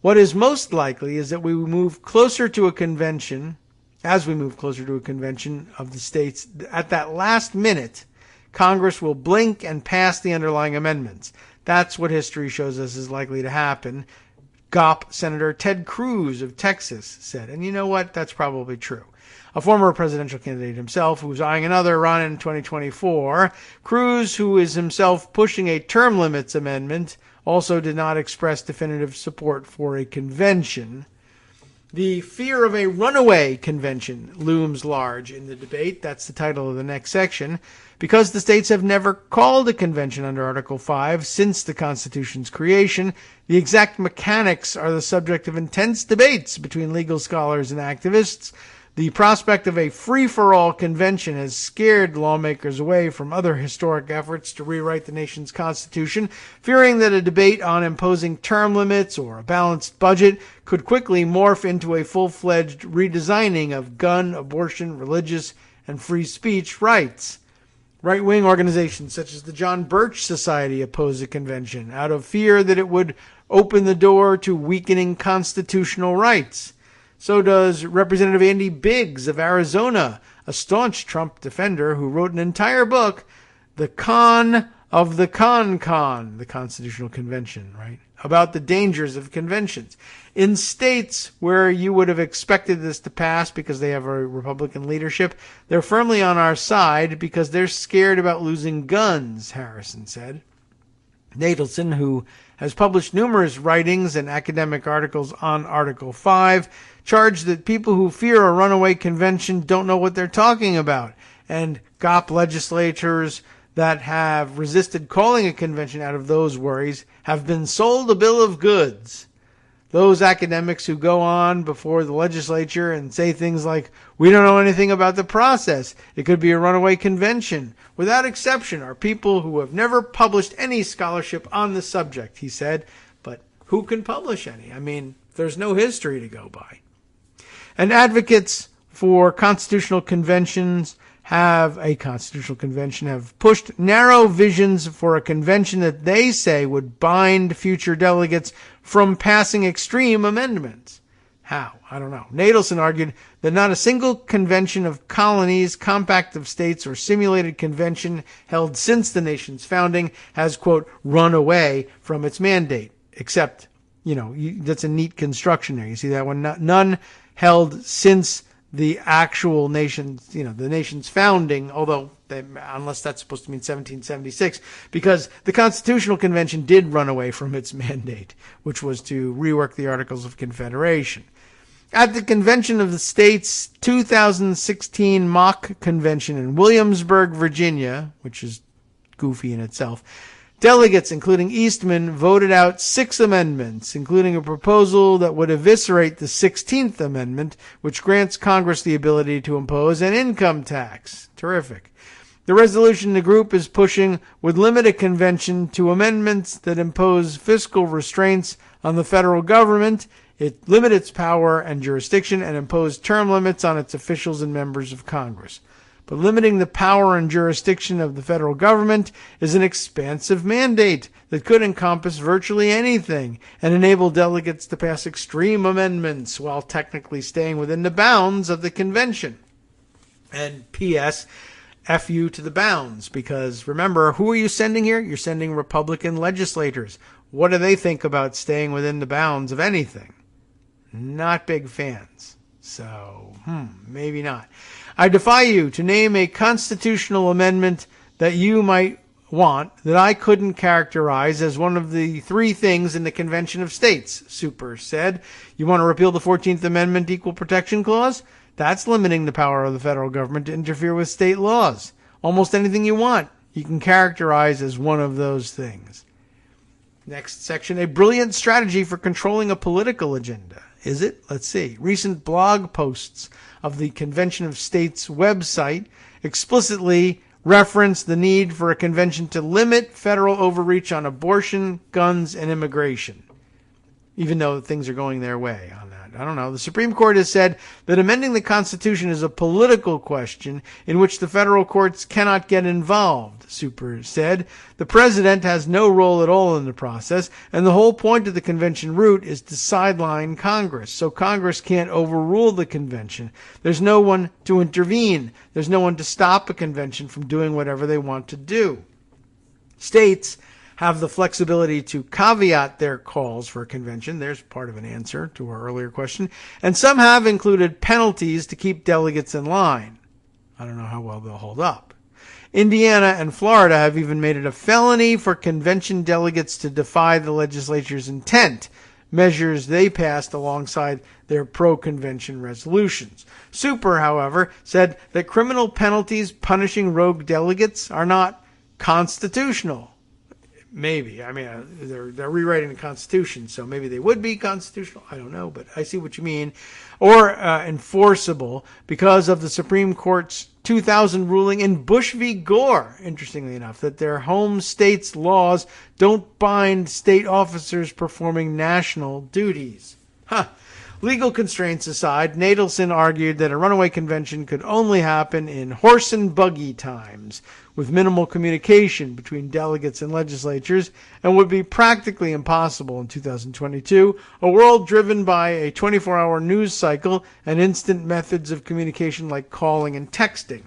What is most likely is that as we move closer to a convention of the states, at that last minute, Congress will blink and pass the underlying amendments. That's what history shows us is likely to happen. GOP Senator Ted Cruz of Texas said, and you know what? That's probably true. A former presidential candidate himself who's eyeing another run in 2024. Cruz, who is himself pushing a term limits amendment, also did not express definitive support for a convention. The fear of a runaway convention looms large in the debate. That's the title of the next section. Because the states have never called a convention under Article 5 since the Constitution's creation, the exact mechanics are the subject of intense debates between legal scholars and activists. The prospect of a free-for-all convention has scared lawmakers away from other historic efforts to rewrite the nation's constitution, fearing that a debate on imposing term limits or a balanced budget could quickly morph into a full-fledged redesigning of gun, abortion, religious, and free speech rights. Right-wing organizations such as the John Birch Society oppose a convention out of fear that it would open the door to weakening constitutional rights. So does Representative Andy Biggs of Arizona, a staunch Trump defender who wrote an entire book, The Con of the Con, the Constitutional Convention, right? About the dangers of conventions. In states where you would have expected this to pass because they have a Republican leadership, they're firmly on our side because they're scared about losing guns, Harrison said. Nadelson, who has published numerous writings and academic articles on Article 5, charged that people who fear a runaway convention don't know what they're talking about, and GOP legislators that have resisted calling a convention out of those worries have been sold a bill of goods. Those academics who go on before the legislature and say things like, we don't know anything about the process, it could be a runaway convention, without exception, are people who have never published any scholarship on the subject, he said. But who can publish any? I mean, there's no history to go by. And advocates for constitutional conventions have pushed narrow visions for a convention that they say would bind future delegates from passing extreme amendments. How? I don't know. Nadelson argued that not a single convention of colonies, compact of states, or simulated convention held since the nation's founding has, quote, run away from its mandate. Except, that's a neat construction there. You see that one? None held since the actual nation's, the nation's founding, although, unless that's supposed to mean 1776, because the Constitutional Convention did run away from its mandate, which was to rework the Articles of Confederation. At the Convention of the States 2016 mock convention in Williamsburg, Virginia, which is goofy in itself, delegates, including Eastman, voted out 6 amendments, including a proposal that would eviscerate the 16th Amendment, which grants Congress the ability to impose an income tax. Terrific. The resolution the group is pushing would limit a convention to amendments that impose fiscal restraints on the federal government, it limit its power and jurisdiction, and impose term limits on its officials and members of Congress. But limiting the power and jurisdiction of the federal government is an expansive mandate that could encompass virtually anything and enable delegates to pass extreme amendments while technically staying within the bounds of the convention. And P.S., F you to the bounds, because remember, who are you sending here? You're sending Republican legislators. What do they think about staying within the bounds of anything? Not big fans. So, maybe not. I defy you to name a constitutional amendment that you might want that I couldn't characterize as one of the 3 things in the Convention of States, Super said. You want to repeal the 14th Amendment Equal Protection Clause? That's limiting the power of the federal government to interfere with state laws. Almost anything you want, you can characterize as one of those things. Next section, a brilliant strategy for controlling a political agenda. Is it? Let's see. Recent blog posts of the Convention of States website explicitly reference the need for a convention to limit federal overreach on abortion, guns, and immigration. even though things are going their way on that. I don't know. The Supreme Court has said that amending the Constitution is a political question in which the federal courts cannot get involved, Super said. The president has no role at all in the process, and the whole point of the convention route is to sideline Congress, so Congress can't overrule the convention. There's no one to intervene. There's no one to stop a convention from doing whatever they want to do. States have the flexibility to caveat their calls for a convention. There's part of an answer to our earlier question. And some have included penalties to keep delegates in line. I don't know how well they'll hold up. Indiana and Florida have even made it a felony for convention delegates to defy the legislature's intent, measures they passed alongside their pro-convention resolutions. Super, however, said that criminal penalties punishing rogue delegates are not constitutional. Maybe. I mean, they're rewriting the Constitution, so maybe they would be constitutional. I don't know, but I see what you mean. Or enforceable because of the Supreme Court's 2000 ruling in Bush v. Gore, interestingly enough, that their home state's laws don't bind state officers performing national duties. Legal constraints aside, Nadelson argued that a runaway convention could only happen in horse and buggy times, with minimal communication between delegates and legislatures, and would be practically impossible in 2022, a world driven by a 24-hour news cycle and instant methods of communication like calling and texting.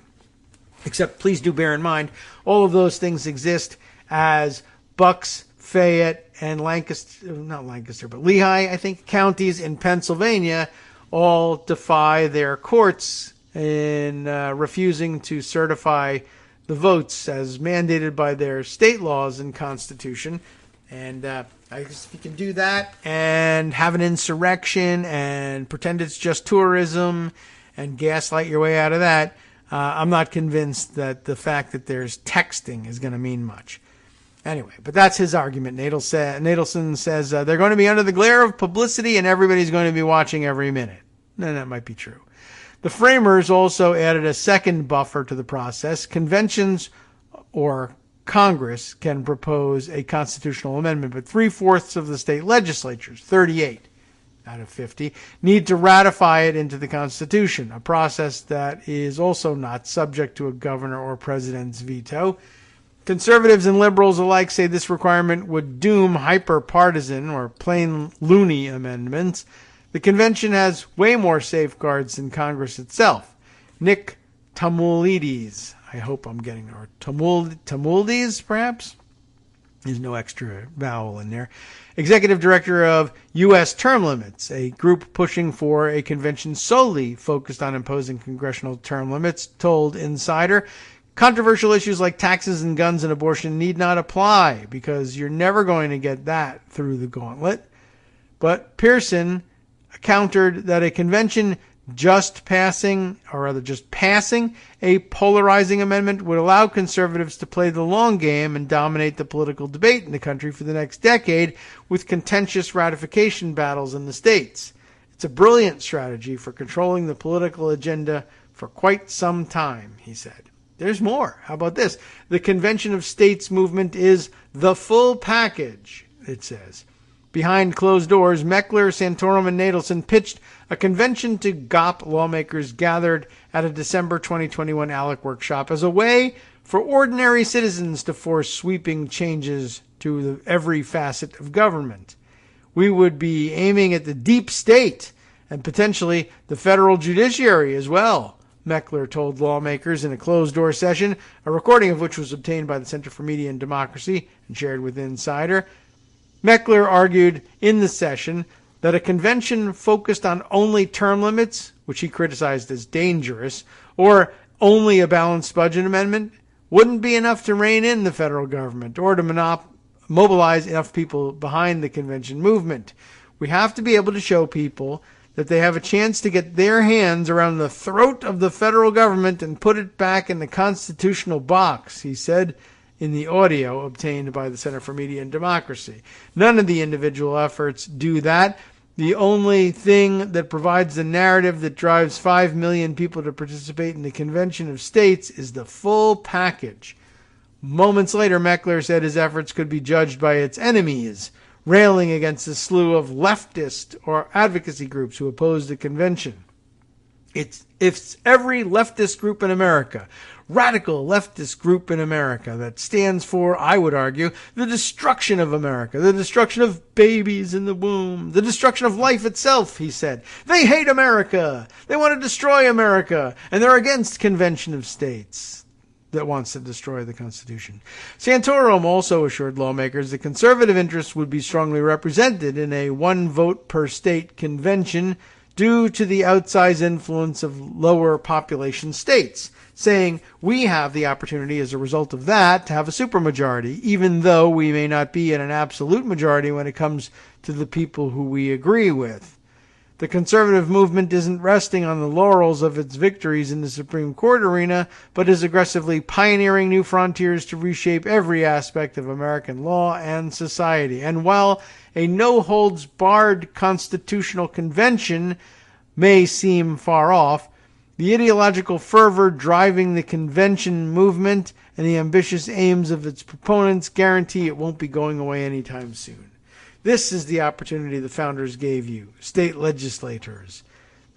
Except please do bear in mind, all of those things exist as Bucks, Fayette, and Lehigh, I think, counties in Pennsylvania all defy their courts in refusing to certify the votes as mandated by their state laws and constitution. And I guess if you can do that and have an insurrection and pretend it's just tourism and gaslight your way out of that, I'm not convinced that the fact that there's texting is going to mean much. Anyway, but that's his argument. Nadelson says they're going to be under the glare of publicity and everybody's going to be watching every minute. And that might be true. The framers also added a second buffer to the process. Conventions or Congress can propose a constitutional amendment, but 3/4 of the state legislatures, 38 out of 50, need to ratify it into the Constitution, a process that is also not subject to a governor or president's veto. Conservatives and liberals alike say this requirement would doom hyper-partisan or plain loony amendments. The convention has way more safeguards than Congress itself. Nick Tamoulides, I hope I'm getting, or Tamoulides, perhaps? There's no extra vowel in there. Executive Director of U.S. Term Limits, a group pushing for a convention solely focused on imposing congressional term limits, told Insider, controversial issues like taxes and guns and abortion need not apply because you're never going to get that through the gauntlet. But Pearson countered that a convention just passing a polarizing amendment would allow conservatives to play the long game and dominate the political debate in the country for the next decade with contentious ratification battles in the states. It's a brilliant strategy for controlling the political agenda for quite some time, he said. There's more. How about this? The Convention of States movement is the full package, it says. Behind closed doors, Meckler, Santorum, and Nadelson pitched a convention to GOP lawmakers gathered at a December 2021 ALEC workshop as a way for ordinary citizens to force sweeping changes to every facet of government. We would be aiming at the deep state and potentially the federal judiciary as well, Meckler told lawmakers in a closed-door session, a recording of which was obtained by the Center for Media and Democracy and shared with Insider. Meckler argued in the session that a convention focused on only term limits, which he criticized as dangerous, or only a balanced budget amendment, wouldn't be enough to rein in the federal government or to mobilize enough people behind the convention movement. We have to be able to show people that they have a chance to get their hands around the throat of the federal government and put it back in the constitutional box, he said in the audio obtained by the Center for Media and Democracy. None of the individual efforts do that. The only thing that provides the narrative that drives 5 million people to participate in the Convention of States is the full package. Moments later, Meckler said his efforts could be judged by its enemies. railing against a slew of leftist or advocacy groups who oppose the convention. It's every leftist group in America, radical leftist group in America, that stands for, I would argue, the destruction of America, the destruction of babies in the womb, the destruction of life itself, he said. They hate America. They want to destroy America. And they're against Convention of States that wants to destroy the Constitution. Santorum also assured lawmakers that conservative interests would be strongly represented in a one-vote-per-state convention due to the outsized influence of lower population states, saying we have the opportunity as a result of that to have a supermajority, even though we may not be in an absolute majority when it comes to the people who we agree with. The conservative movement isn't resting on the laurels of its victories in the Supreme Court arena, but is aggressively pioneering new frontiers to reshape every aspect of American law and society. And while a no-holds-barred constitutional convention may seem far off, the ideological fervor driving the convention movement and the ambitious aims of its proponents guarantee it won't be going away anytime soon. This is the opportunity the founders gave you, state legislators.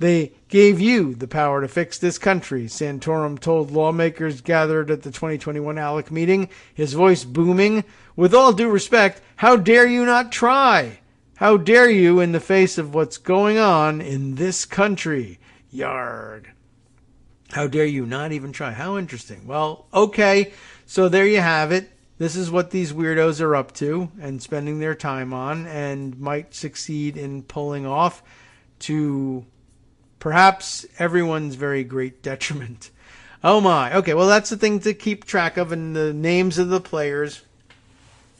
They gave you the power to fix this country, Santorum told lawmakers gathered at the 2021 ALEC meeting, his voice booming. With all due respect, how dare you not try? How dare you in the face of what's going on in this country? Yarg. How dare you not even try? How interesting. Well, okay, so there you have it. This is what these weirdos are up to and spending their time on, and might succeed in pulling off to perhaps everyone's very great detriment. Oh my. Okay, well, that's the thing to keep track of, and the names of the players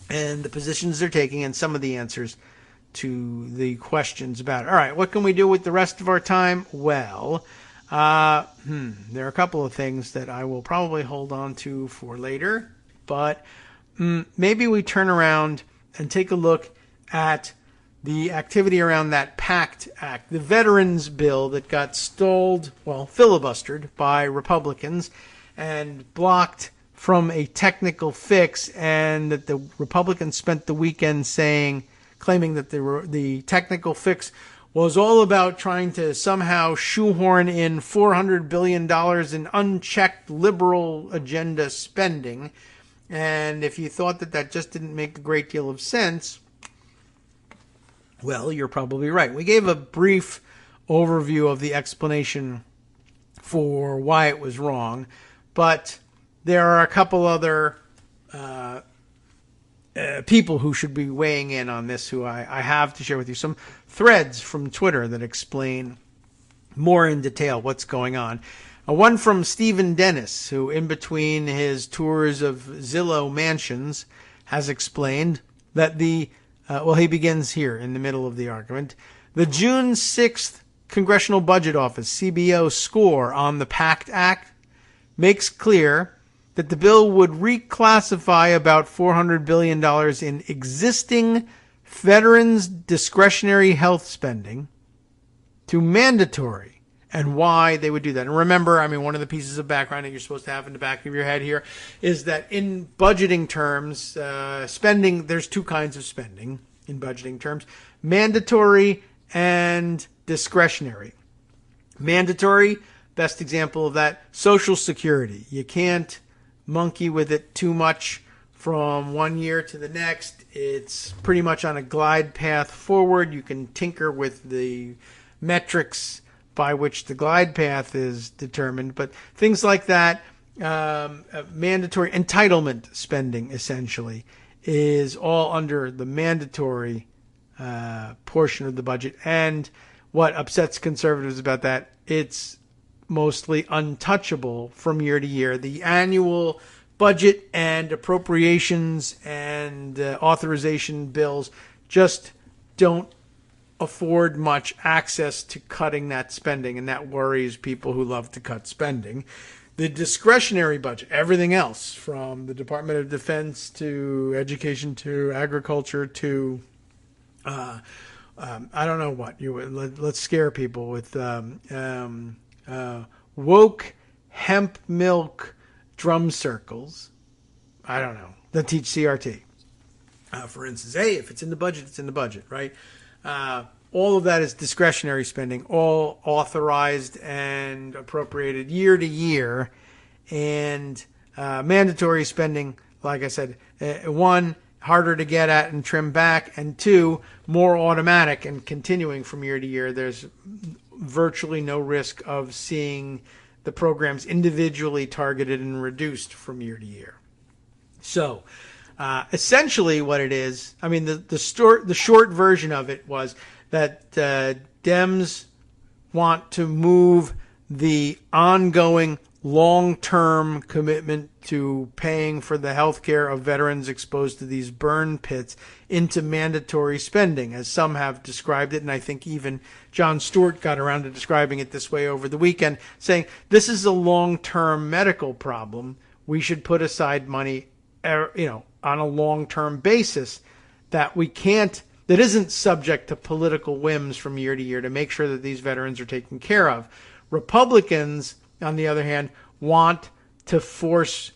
and the positions they're taking and some of the answers to the questions about it. All right, what can we do with the rest of our time? Well, there are a couple of things that I will probably hold on to for later, but maybe we turn around and take a look at the activity around that PACT Act, the Veterans Bill that got filibustered by Republicans and blocked from a technical fix, and that the Republicans spent the weekend claiming that the technical fix was all about trying to somehow shoehorn in $400 billion in unchecked liberal agenda spending. And if you thought that just didn't make a great deal of sense, well, you're probably right. We gave a brief overview of the explanation for why it was wrong, but there are a couple other people who should be weighing in on this who I have to share with you. Some threads from Twitter that explain more in detail what's going on. One from Stephen Dennis, who in between his tours of Zillow mansions has explained that he begins here in the middle of the argument. The June 6th Congressional Budget Office, CBO, score on the PACT Act makes clear that the bill would reclassify about $400 billion in existing veterans' discretionary health spending to mandatory, and why they would do that. And remember, one of the pieces of background that you're supposed to have in the back of your head here is that in budgeting terms, spending, there's two kinds of spending in budgeting terms: mandatory and discretionary. Mandatory, best example of that, Social Security. You can't monkey with it too much from one year to the next. It's pretty much on a glide path forward. You can tinker with the metrics by which the glide path is determined, but things like that, mandatory entitlement spending essentially is all under the mandatory portion of the budget. And what upsets conservatives about that, it's mostly untouchable from year to year. The annual budget and appropriations and authorization bills just don't afford much access to cutting that spending, and that worries people who love to cut spending. The discretionary budget, everything else from the Department of Defense to education to agriculture to I don't know what let's scare people with woke hemp milk drum circles. I don't know, that teach CRT. For instance, hey, if it's in the budget, it's in the budget, right? All of that is discretionary spending, all authorized and appropriated year to year. And mandatory spending, like I said, one, harder to get at and trim back, and two, more automatic and continuing from year to year. There's virtually no risk of seeing the programs individually targeted and reduced from year to year. So essentially what it is, I mean, the short version of it was that Dems want to move the ongoing long-term commitment to paying for the health care of veterans exposed to these burn pits into mandatory spending, as some have described it, and I think even Jon Stewart got around to describing it this way over the weekend, saying this is a long-term medical problem. We should put aside money, on a long-term basis that isn't subject to political whims from year to year to make sure that these veterans are taken care of. Republicans, on the other hand, want to force,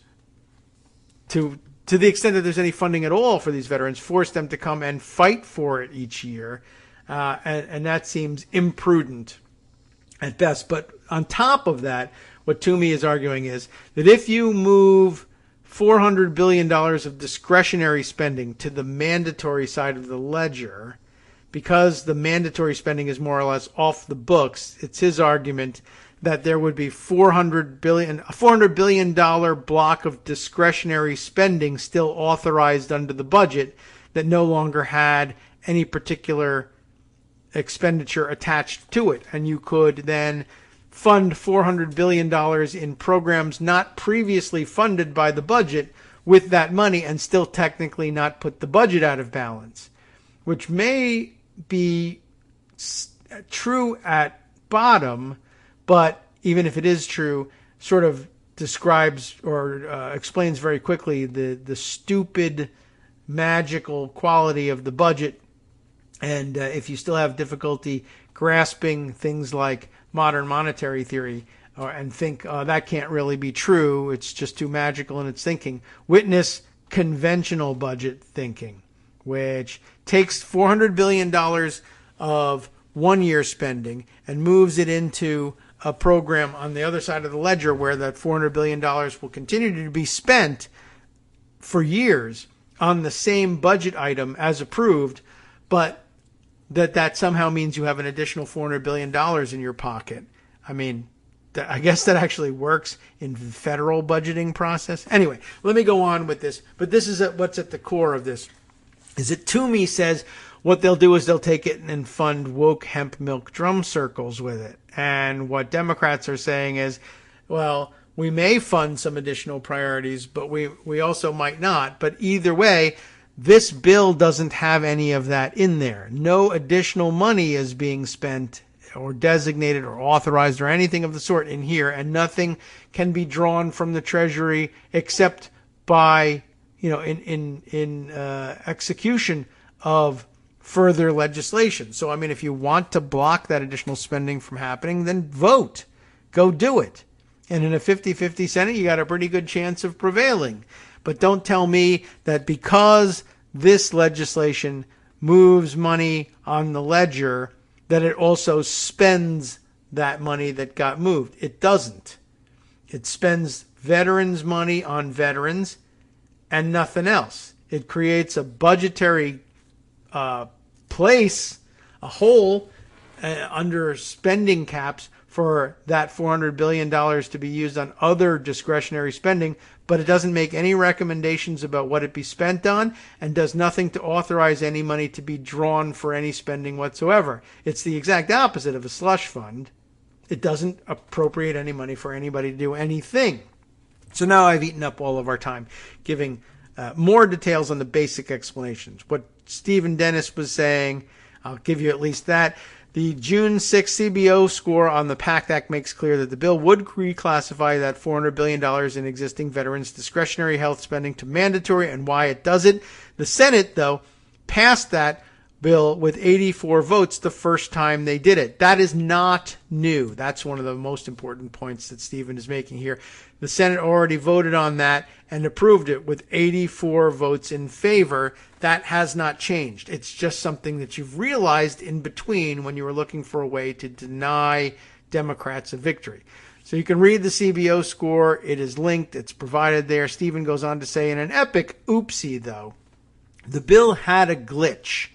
to the extent that there's any funding at all for these veterans, force them to come and fight for it each year. And that seems imprudent at best. But on top of that, what Toomey is arguing is that if you move $400 billion of discretionary spending to the mandatory side of the ledger, because the mandatory spending is more or less off the books, it's his argument that there would be a $400 billion block of discretionary spending still authorized under the budget that no longer had any particular expenditure attached to it. And you could then fund $400 billion in programs not previously funded by the budget with that money and still technically not put the budget out of balance, which may be true at bottom, but even if it is true, sort of describes or explains very quickly the stupid, magical quality of the budget. And if you still have difficulty grasping things like modern monetary theory and think that can't really be true, it's just too magical in its thinking, witness conventional budget thinking, which takes $400 billion of one-year spending and moves it into a program on the other side of the ledger where that $400 billion will continue to be spent for years on the same budget item as approved, but that somehow means you have an additional $400 billion in your pocket. I mean, I guess that actually works in the federal budgeting process. Anyway, let me go on with this. But this is what's at the core of this. Is that Toomey says what they'll do is they'll take it and fund woke hemp milk drum circles with it. And what Democrats are saying is, well, we may fund some additional priorities, but we also might not. But either way, this bill doesn't have any of that in there. No additional money is being spent or designated or authorized or anything of the sort in here, and nothing can be drawn from the Treasury except by, in execution of further legislation. So, I mean, if you want to block that additional spending from happening, then vote. Go do it. And in a 50-50 Senate, you got a pretty good chance of prevailing. But don't tell me that because this legislation moves money on the ledger, that it also spends that money that got moved. It doesn't. It spends veterans' money on veterans and nothing else. It creates a budgetary place, a hole under spending caps for that $400 billion to be used on other discretionary spending, but it doesn't make any recommendations about what it be spent on and does nothing to authorize any money to be drawn for any spending whatsoever. It's the exact opposite of a slush fund. It doesn't appropriate any money for anybody to do anything. So now I've eaten up all of our time giving more details on the basic explanations. What Stephen Dennis was saying, I'll give you at least that. The June 6 CBO score on the PACT Act makes clear that the bill would reclassify that $400 billion in existing veterans' discretionary health spending to mandatory, and why it does it. The Senate, though, passed that bill with 84 votes the first time they did it. That is not new. That's one of the most important points that Stephen is making here. The Senate already voted on that and approved it with 84 votes in favor. That has not changed. It's just something that you've realized in between when you were looking for a way to deny Democrats a victory. So you can read the CBO score. It is linked. It's provided there. Stephen goes on to say, in an epic oopsie, though, the bill had a glitch.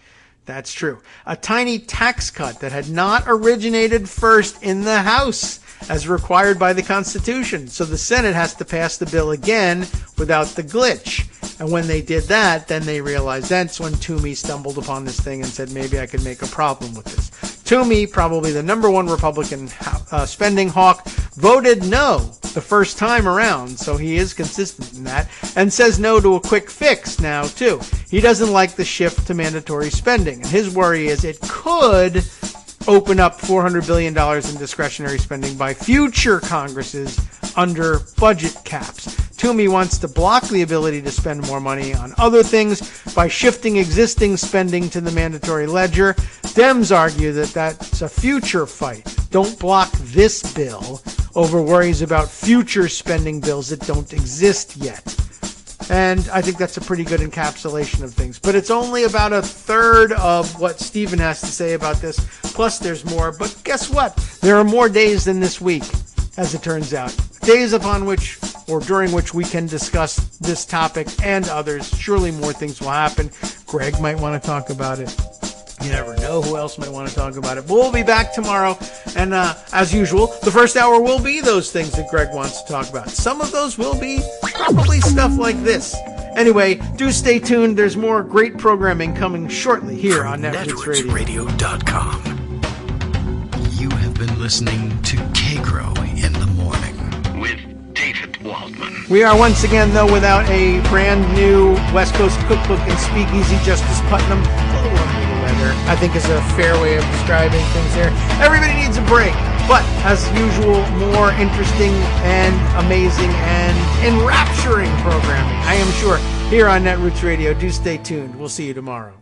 That's true. A tiny tax cut that had not originated first in the House, as required by the Constitution. So the Senate has to pass the bill again without the glitch. And when they did that, then they realized that's when Toomey stumbled upon this thing and said, maybe I could make a problem with this. Toomey, probably the number one Republican spending hawk, voted no the first time around, so he is consistent in that, and says no to a quick fix now, too. He doesn't like the shift to mandatory spending, and his worry is it could open up $400 billion in discretionary spending by future Congresses under budget caps. Toomey wants to block the ability to spend more money on other things by shifting existing spending to the mandatory ledger. Dems argue that that's a future fight. Don't block this bill over worries about future spending bills that don't exist yet. And I think that's a pretty good encapsulation of things. But it's only about a third of what Stephen has to say about this. Plus, there's more. But guess what? There are more days than this week, as it turns out. Days upon which, or during which, we can discuss this topic and others. Surely more things will happen. Greg might want to talk about it. You never know who else might want to talk about it. But we'll be back tomorrow. And as usual, the first hour will be those things that Greg wants to talk about. Some of those will be probably stuff like this. Anyway, do stay tuned. There's more great programming coming shortly here on NetworksRadio.com. You have been listening to Kagro in the Morning with David Waldman. We are once again, though, without a brand new West Coast cookbook and speakeasy. Justice Putnam, a little under the weather, I think is a fair way of describing things there. Everybody needs a break. But, as usual, more interesting and amazing and enrapturing programming, I am sure, here on Netroots Radio. Do stay tuned. We'll see you tomorrow.